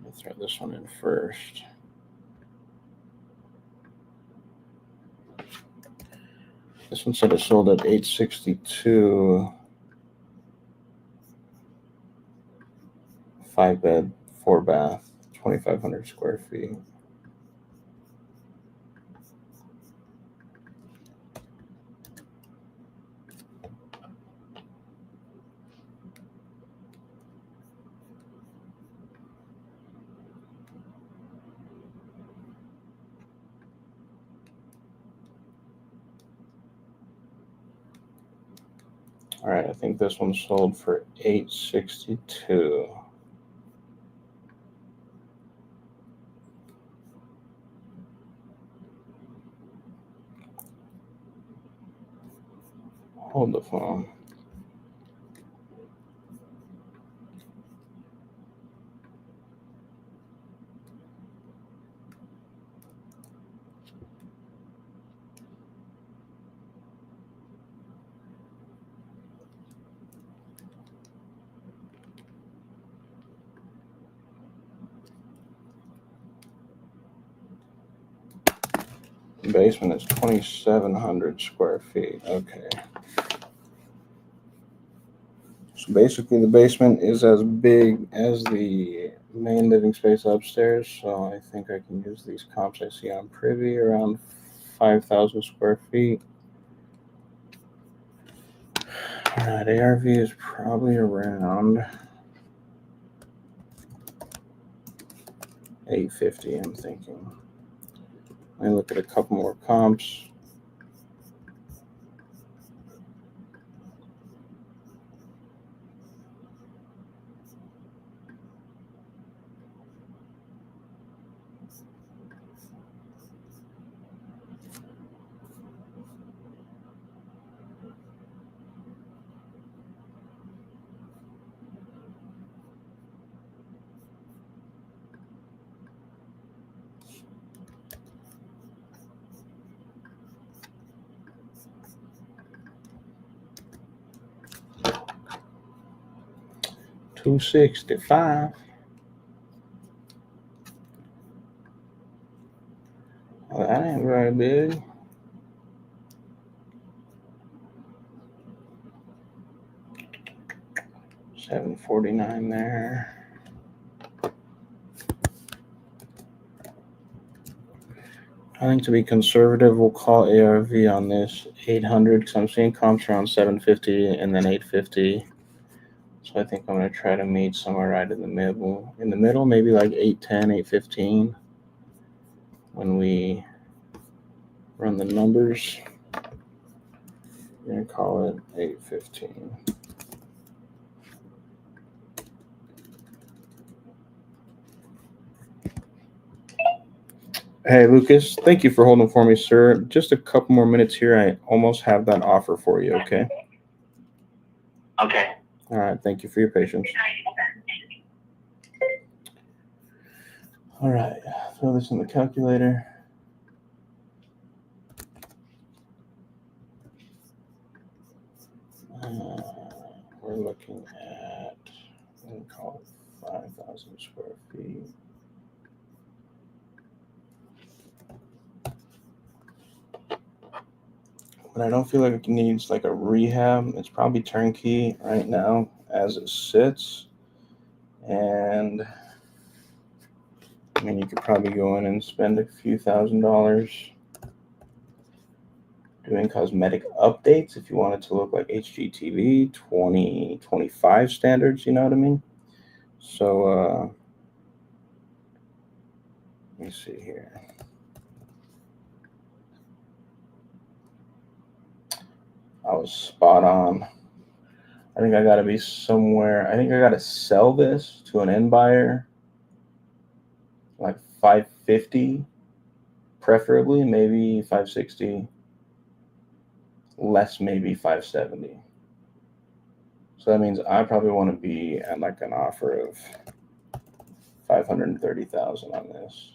I'll throw this one in first. This one said it sold at $862. 5 bed, 4 bath, 2,500 square feet. All right, I think this one sold for $862. Hold the phone. The basement is 2,700 square feet. Okay. So basically, the basement is as big as the main living space upstairs. So I think I can use these comps I see on Privy, around 5,000 square feet. All right, ARV is probably around 850, I'm thinking. Let me look at a couple more comps. $265. Well, that ain't very big. $749 there. I think to be conservative, we'll call ARV on this 800 because I'm seeing comps around 750 and then 850. So I think I'm going to try to meet somewhere right in the middle. In the middle, maybe like 810, 815 when we run the numbers. We're going to call it 815. Hey, Lucas, thank you for holding for me, sir. Just a couple more minutes here. I almost have that offer for you, okay? Okay. All right, thank you for your patience. All right, throw this in the calculator. We're looking at, let me call it 5,000 square feet. But I don't feel like it needs like a rehab. It's probably turnkey right now as it sits. And I mean, you could probably go in and spend a few $1,000s doing cosmetic updates if you want it to look like HGTV 2025 standards, you know what I mean? So let me see here. I was spot on. I think I got to be somewhere. I think I got to sell this to an end buyer like 550, preferably, maybe 560, less maybe 570. So that means I probably want to be at like an offer of 530,000 on this.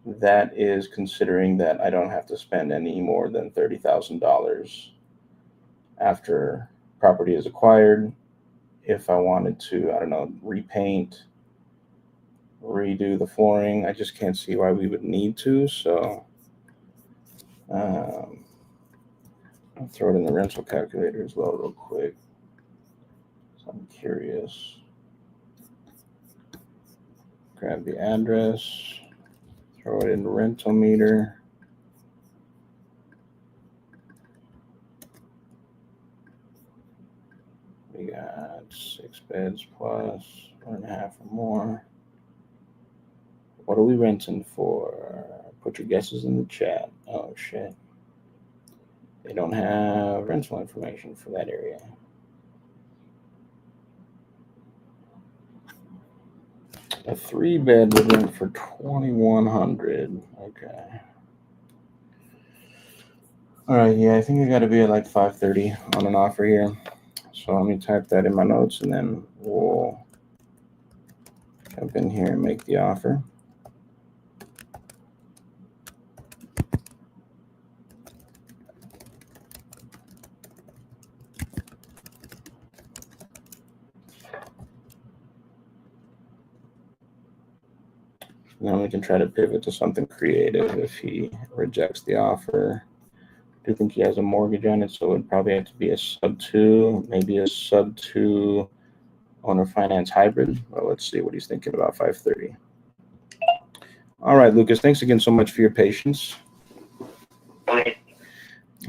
That is considering that I don't have to spend any more than $30,000 after property is acquired. If I wanted to, I don't know, repaint, redo the flooring, I just can't see why we would need to. So I'll throw it in the rental calculator as well real quick. So I'm curious. Grab the address, throw it in the rental meter. We got 6 beds plus 1.5 or more. What are we renting for? Put your guesses in the chat. Oh, shit. They don't have rental information for that area. A 3-bed would rent for $2,100. Okay. All right. Yeah, I think I got to be at like 5:30 on an offer here. So let me type that in my notes, and then we'll jump in here and make the offer. Now we can try to pivot to something creative if he rejects the offer. I do think he has a mortgage on it, so it would probably have to be a sub-2, maybe a sub-2 owner finance hybrid. Well, let's see what he's thinking about 5:30. All right, Lucas, thanks again so much for your patience. Okay.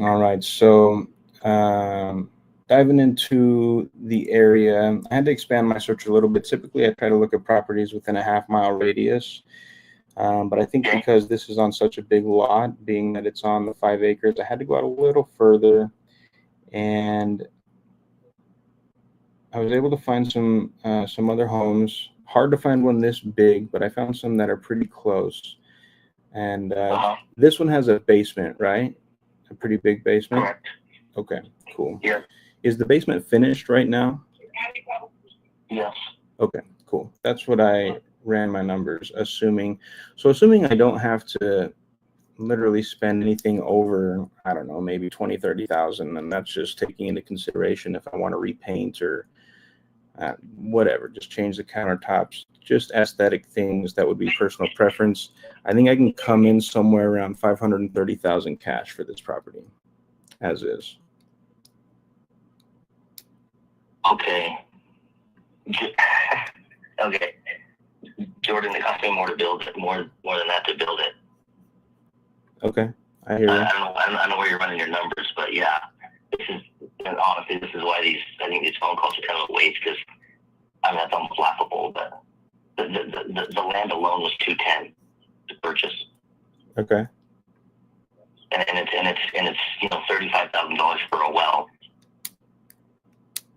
All right, so diving into the area, I had to expand my search a little bit. Typically, I try to look at properties within a half-mile radius. But I think because this is on such a big lot, being that it's on the 5 acres, I had to go out a little further, and I was able to find some other homes. Hard to find one this big, but I found some that are pretty close. And this one has a basement, right? A pretty big basement. Correct. Okay, cool. Yeah. Is the basement finished right now? Yes. Okay, cool. That's what I ran my numbers, assuming I don't have to literally spend anything over, I don't know, maybe 20, 30,000. And that's just taking into consideration if I want to repaint or whatever, just change the countertops, just aesthetic things that would be personal preference. I think I can come in somewhere around 530,000 cash for this property as is. Okay. Okay. Jordan, it cost me more to build it, more than that to build it. Okay, I hear you. I don't know where you're running your numbers, but yeah, and honestly, this is why I think these phone calls are kind of a waste, because I mean, that's almost laughable, but the land alone was $210 to purchase. Okay. And it's $35,000 for a well.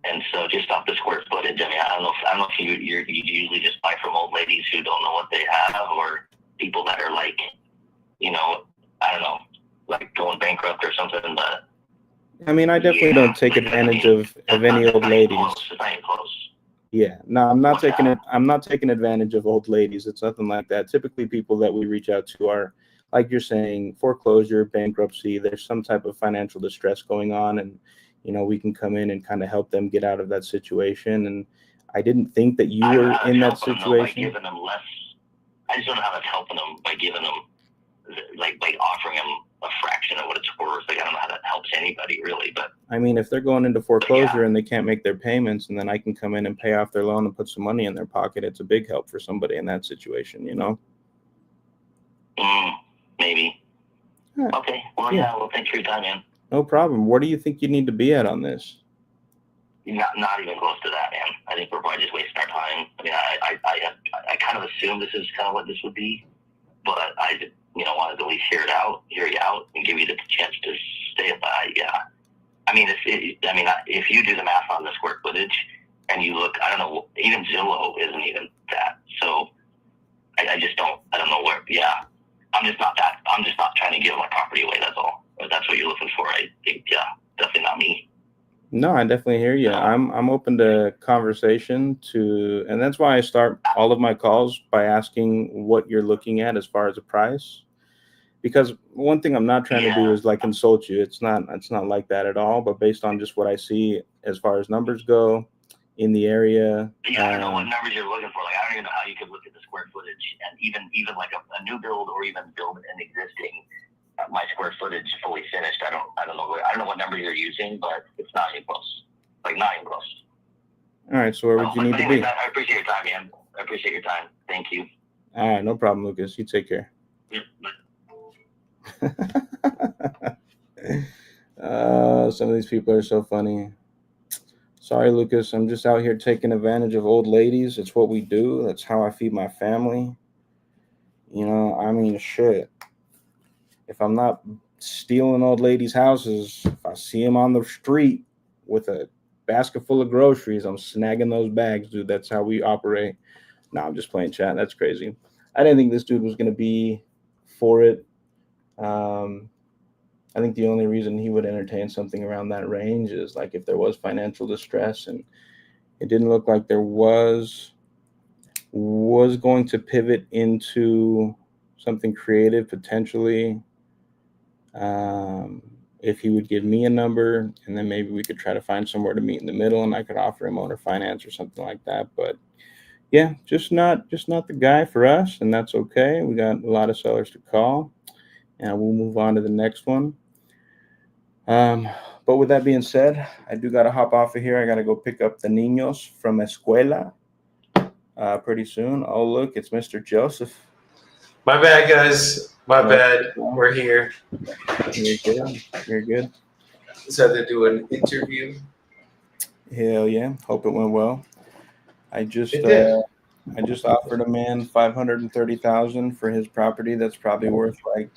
And so just off the square footage, I mean, I don't know if you usually just buy from old ladies who don't know what they have, or people that are like, I don't know, like going bankrupt or something. But I mean, I definitely don't take advantage of any old ladies. It's not even close. Yeah, no, I'm not taking it. I'm not taking advantage of old ladies. It's nothing like that. Typically, people that we reach out to are, like you're saying, foreclosure, bankruptcy. There's some type of financial distress going on, and we can come in and kind of help them get out of that situation. And I didn't think that you were in that situation. By giving them less, I just don't know how that's helping them by giving them, like offering them a fraction of what it's worth. Like, I don't know how that helps anybody really, but I mean, if they're going into foreclosure and they can't make their payments, and then I can come in and pay off their loan and put some money in their pocket, it's a big help for somebody in that situation, Maybe. Right. Okay. Well, yeah. Well, thanks for your time, man. No problem. Where do you think you need to be at on this? Not even close to that, man. I think we're probably just wasting our time. I mean, I kind of assumed this is kind of what this would be, but I wanted to at least hear you out, and give you the chance to stay at that. Yeah. I mean, if you do the math on the square footage and you look, I don't know, even Zillow isn't even that. So I don't know where. Yeah. I'm just not trying to give my property away. That's all. If that's what you're looking for, I think, yeah, definitely not me. No, I definitely hear you. I'm open to conversation and that's why I start all of my calls by asking what you're looking at as far as a price. Because one thing I'm not trying to do is like insult you. It's not like that at all. But based on just what I see as far as numbers go in the area. Yeah, I don't know what numbers you're looking for. Like, I don't even know how you could look at the square footage, and even like a new build, or even build an existing. My square footage fully finished. I don't know what number you're using, but it's not even close. Like, not even close. All right. So where would you need to be? I appreciate your time, man. I appreciate your time. Thank you. All right. No problem, Lucas. You take care. Yeah. Some of these people are so funny. Sorry, Lucas. I'm just out here taking advantage of old ladies. It's what we do. That's how I feed my family. I mean, shit. If I'm not stealing old ladies' houses. If I see them on the street with a basket full of groceries, I'm snagging those bags, dude. That's how we operate. No, I'm just playing, chat. That's crazy. I didn't think this dude was going to be for it. I think the only reason he would entertain something around that range is like if there was financial distress, and it didn't look like there was going to pivot into something creative potentially. If he would give me a number, and then maybe we could try to find somewhere to meet in the middle, and I could offer him owner finance or something like that. But yeah, just not the guy for us, and that's okay. We got a lot of sellers to call, and we'll move on to the next one. But with that being said, I do got to hop off of here. I got to go pick up the niños from escuela pretty soon. Oh, look, it's Mr. Joseph. My bad, guys. My bad. We're here. You're good. You're good. Just had to do an interview. Hell yeah. Hope it went well. I just It did. I just offered a man $530,000 for his property. That's probably worth like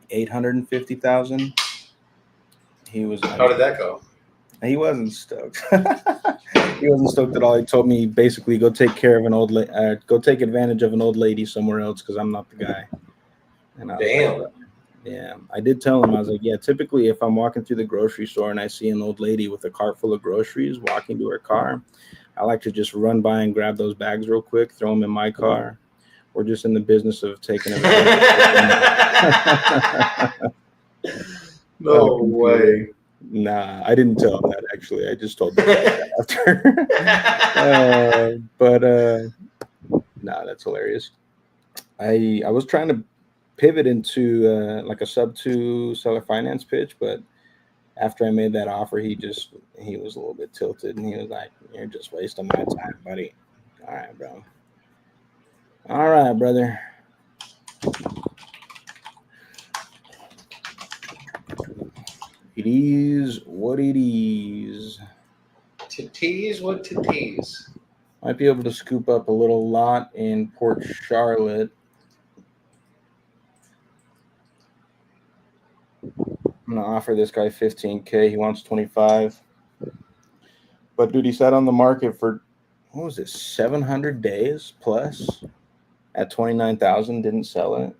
$850,000. He was. How did that go? He wasn't stoked. He wasn't stoked at all. He told me basically go take care of go take advantage of an old lady somewhere else because I'm not the guy. And I was Damn. like, yeah, I did tell him. I was like, yeah, typically if I'm walking through the grocery store and I see an old lady with a cart full of groceries walking to her car, I like to just run by and grab those bags real quick, throw them in my car. We're just in the business of taking advantage. No way. Nah, I didn't tell him that actually. I just told him after. Nah, that's hilarious. I was trying to pivot into like a sub-2 seller finance pitch, but after I made that offer, he was a little bit tilted, and he was like, "You're just wasting my time, buddy." All right, bro. All right, brother. It is what it is. To tease what to tease. Might be able to scoop up a little lot in Port Charlotte. I'm gonna offer this guy $15K. He wants 25. But dude, he sat on the market for what was it, 700 days plus at 29,000. Didn't sell it.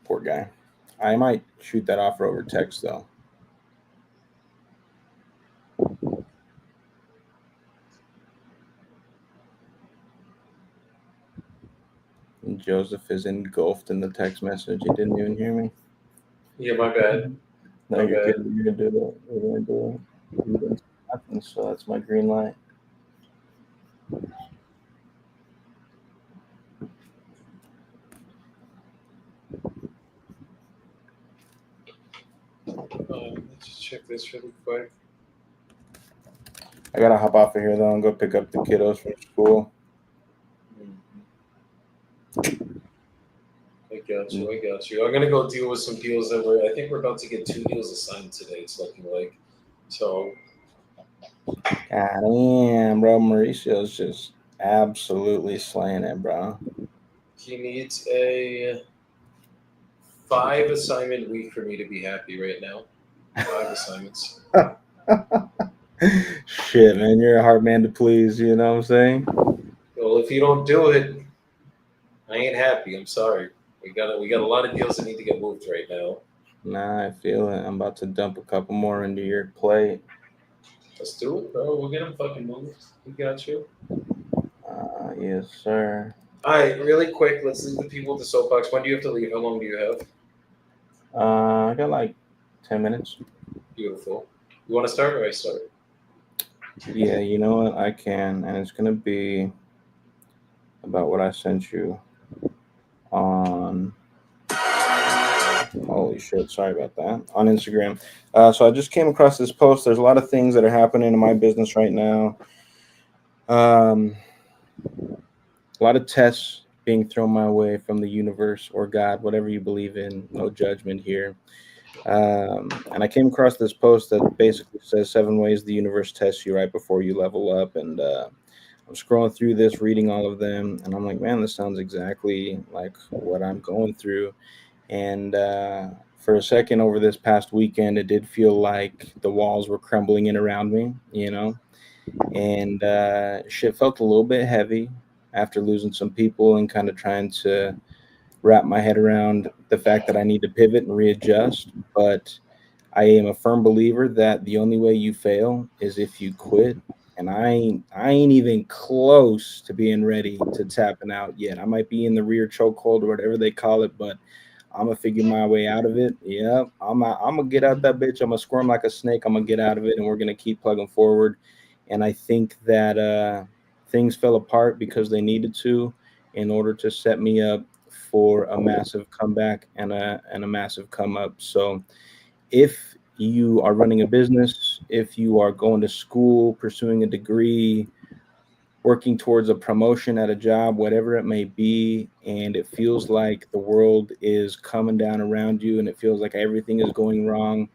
Poor guy. I might shoot that offer over text though. And Joseph is engulfed in the text message. He didn't even hear me. Yeah, my bad. No, Okay. you're good. You're gonna do it. You're gonna do it. You didn't say nothing, so that's my green light. Let's just check this really quick. I gotta hop off of here though and go pick up the kiddos from school. I got you. I'm gonna go deal with some deals that I think we're about to get 2 deals assigned today. It's looking like. So. God damn, bro. Mauricio's just absolutely slaying it, bro. He needs a 5 assignment week for me to be happy right now. 5 assignments. Shit, man, you're a hard man to please. You know what I'm saying? Well, if you don't do it, I ain't happy. I'm sorry. We got a lot of deals that need to get moved right now. Nah, I feel it. I'm about to dump a couple more into your plate. Let's do it, bro. We'll get them fucking moved. We got you. Yes, sir. All right, really quick. Let's leave the people with the soapbox. When do you have to leave? How long do you have? I got like 10 minutes. Beautiful. You want to start or I start? Yeah, you know what? I can, and it's gonna be about what I sent you on. Holy shit! Sorry about that. On Instagram. So I just came across this post. There's a lot of things that are happening in my business right now. A lot of tests being thrown my way from the universe or God, whatever you believe in. No judgment here. And I came across this post that basically says 7 ways the universe tests you right before you level up. And I'm scrolling through this, reading all of them, and I'm like, man, this sounds exactly like what I'm going through. And for a second over this past weekend, it did feel like the walls were crumbling in around me, you know, and shit felt a little bit heavy after losing some people and kind of trying to wrap my head around the fact that I need to pivot and readjust. But I am a firm believer that the only way you fail is if you quit. And I ain't even close to being ready to tapping out yet. I might be in the rear chokehold or whatever they call it, but I'm gonna figure my way out of it. Yeah, I'm gonna get out that bitch. I'm gonna squirm like a snake. I'm gonna get out of it, and we're gonna keep plugging forward. And I think that things fell apart because they needed to, in order to set me up for a massive comeback and a massive come up. So if you are running a business, if you are going to school, pursuing a degree, working towards a promotion at a job, whatever it may be, and it feels like the world is coming down around you and it feels like everything is going wrong,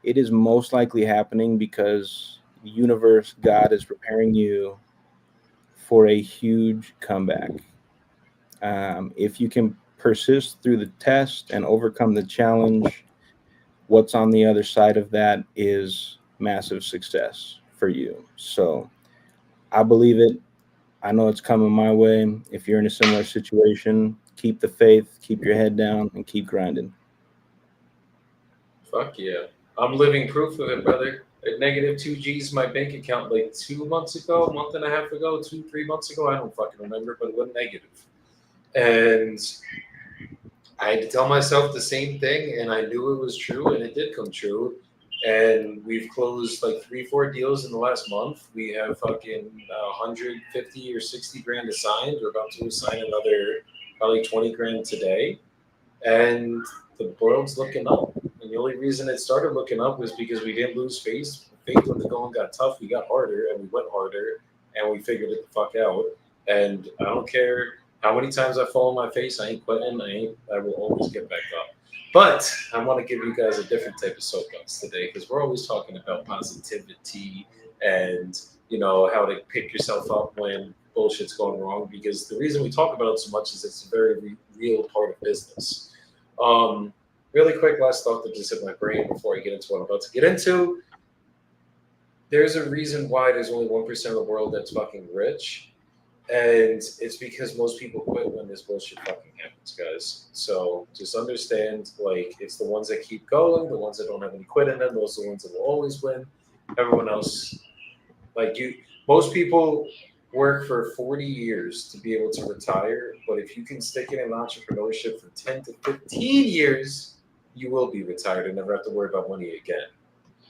it is most likely happening because the universe, God, is preparing you for a huge comeback. If you can persist through the test and overcome the challenge, what's on the other side of that is massive success for you. So I believe it. I know it's coming my way. If you're in a similar situation, keep the faith, keep your head down, and keep grinding. Fuck yeah. I'm living proof of it, brother. At negative 2 G's my bank account like 2 months ago, a month and a half ago, 3 months ago. I don't fucking remember, but it went negative. And I had to tell myself the same thing, and I knew it was true, and it did come true. And we've closed like 3-4 deals in the last month. We have fucking 150 or 60 grand assigned. We're about to assign another probably 20 grand today. And the world's looking up. And the only reason it started looking up was because we didn't lose faith. When the going got tough, we got harder, and we went harder, and we figured it the fuck out. And I don't care how many times I fall on my face, I ain't quitting. I will always get back up. But I want to give you guys a different type of soapbox today, because we're always talking about positivity and, you know, how to pick yourself up when bullshit's going wrong. Because the reason we talk about it so much is it's a very real part of business. Really quick last thought that just hit my brain before I get into what I'm about to get into. There's a reason why there's only 1% of the world that's fucking rich. And it's because most people quit when this bullshit fucking happens, guys. So just understand, like, it's the ones that keep going, the ones that don't have any quit in them, those are the ones that will always win. Everyone else, like you, most people work for 40 years to be able to retire. But if you can stick in entrepreneurship for 10 to 15 years, you will be retired and never have to worry about money again.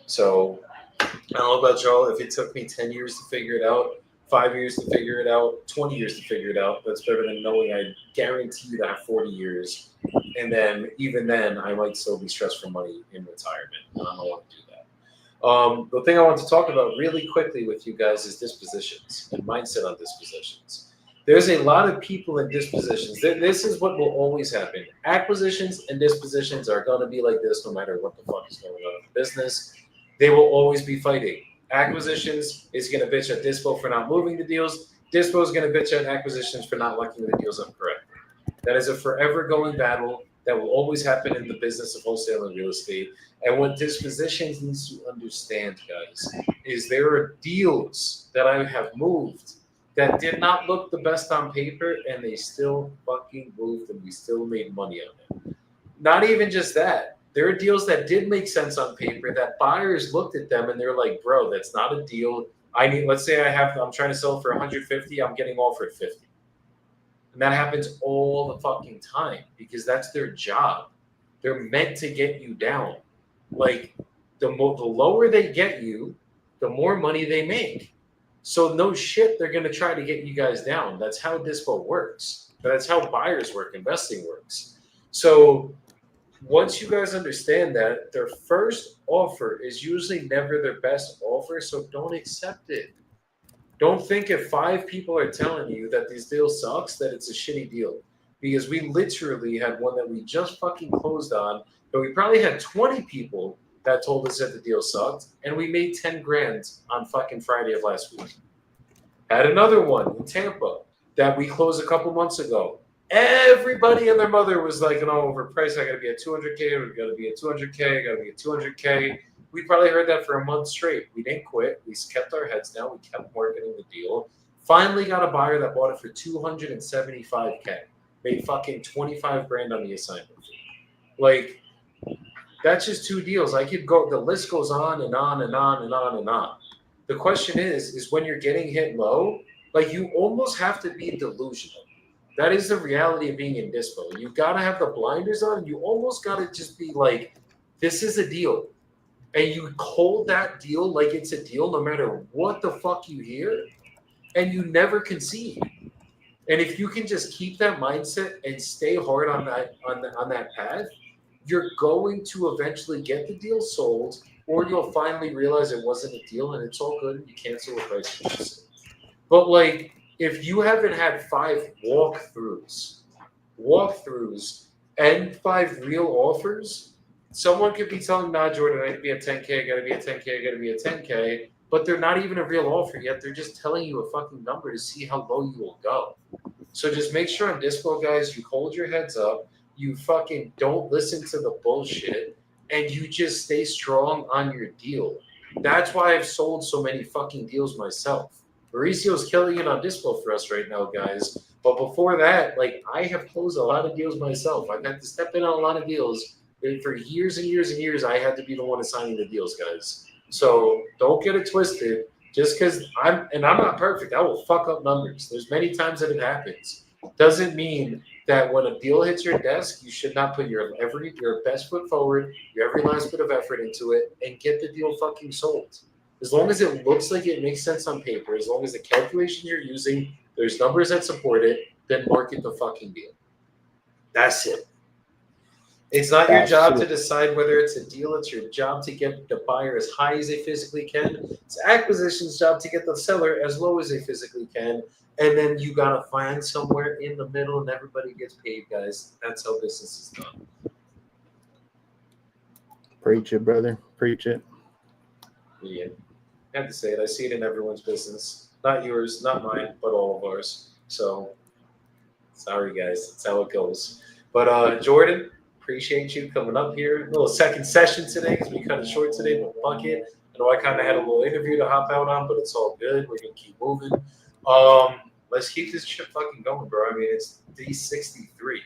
So I don't know about y'all. If it took me 10 years to figure it out, 5 years to figure it out, 20 years to figure it out, that's better than knowing I guarantee you to have 40 years. And then even then, I might still be stressed for money in retirement. And I don't want to do that. The thing I want to talk about really quickly with you guys is dispositions and mindset on dispositions. There's a lot of people in dispositions. This is what will always happen. Acquisitions and dispositions are going to be like this no matter what the fuck is going on in the business. They will always be fighting. Acquisitions is going to bitch at Dispo for not moving the deals. Dispo is going to bitch at acquisitions for not locking the deals up correctly. That is a forever going battle that will always happen in the business of wholesale and real estate. And what dispositions needs to understand, guys, is there are deals that I have moved that did not look the best on paper, and they still fucking moved, and we still made money on it. Not even just that. There are deals that did make sense on paper that buyers looked at them and they're like, bro, that's not a deal. Let's say I'm trying to sell for 150, I'm getting offered 50. And that happens all the fucking time because that's their job. They're meant to get you down. Like the lower they get you, the more money they make. So no shit, they're going to try to get you guys down. That's how Dispo works. That's how buyers work, investing works. So once you guys understand that, their first offer is usually never their best offer, so don't accept it. Don't think if 5 people are telling you that this deal sucks, that it's a shitty deal. Because we literally had one that we just fucking closed on, but we probably had 20 people that told us that the deal sucked, and we made 10 grand on fucking Friday of last week. Had another one in Tampa that we closed a couple months ago. Everybody and their mother was like, "No, overpriced. I got to be at 200K. We got to be at 200K. I got to be at 200K." We probably heard that for a month straight. We didn't quit. We kept our heads down. We kept marketing the deal. Finally got a buyer that bought it for 275K. Made fucking 25 grand on the assignment fee. Like, that's just 2 deals. I could go. The list goes on and on and on and on and on. The question is when you're getting hit low, like, you almost have to be delusional. That is the reality of being in dispo. You got to have the blinders on. You almost got to just be like, this is a deal. And you hold that deal like it's a deal no matter what the fuck you hear. And you never concede. And if you can just keep that mindset and stay hard on that path, you're going to eventually get the deal sold, or you'll finally realize it wasn't a deal and it's all good and you cancel the price purchase. But like, if you haven't had 5 walkthroughs and 5 real offers, someone could be telling, "Nah, Jordan, I need to be at 10K, I gotta be at 10K, I gotta be at 10K," but they're not even a real offer yet. They're just telling you a fucking number to see how low you will go. So just make sure on dispo, guys, you hold your heads up, you fucking don't listen to the bullshit, and you just stay strong on your deal. That's why I've sold so many fucking deals myself. Mauricio's killing it on dispo for us right now, guys. But before that, like, I have closed a lot of deals myself. I've had to step in on a lot of deals. And for years and years and years, I had to be the one assigning the deals, guys. So don't get it twisted. Just because I'm not perfect, I will fuck up numbers. There's many times that it happens. Doesn't mean that when a deal hits your desk, you should not put your best foot forward, your every last bit of effort into it, and get the deal fucking sold. As long as it looks like it makes sense on paper, as long as the calculation you're using, there's numbers that support it, then market the fucking deal. That's it. It's not your job to decide whether it's a deal. It's your job to get the buyer as high as they physically can. It's acquisition's job to get the seller as low as they physically can. And then you got to find somewhere in the middle and everybody gets paid, guys. That's how business is done. Preach it, brother. Preach it. Yeah. I had to say it. I see it in everyone's business. Not yours, not mine, but all of ours. So, sorry, guys. That's how it goes. But, Jordan, appreciate you coming up here. A little second session today because we cut it short today, but fuck it. I know I kind of had a little interview to hop out on, but it's all good. We're going to keep moving. Let's keep this shit fucking going, bro. I mean, it's day 63.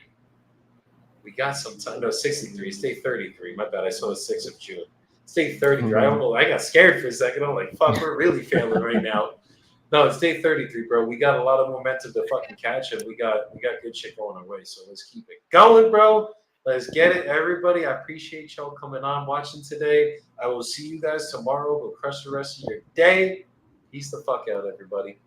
We got some time. No, 63. It's day 33. My bad. I saw the 6th of June. It's day 33. I don't know. I got scared for a second. I'm like, fuck, we're really failing right now. No, it's day 33, bro. We got a lot of momentum to fucking catch, and we got good shit going our way. So let's keep it going, bro. Let's get it, everybody. I appreciate y'all coming on, watching today. I will see you guys tomorrow. Go crush the rest of your day. Peace the fuck out, everybody.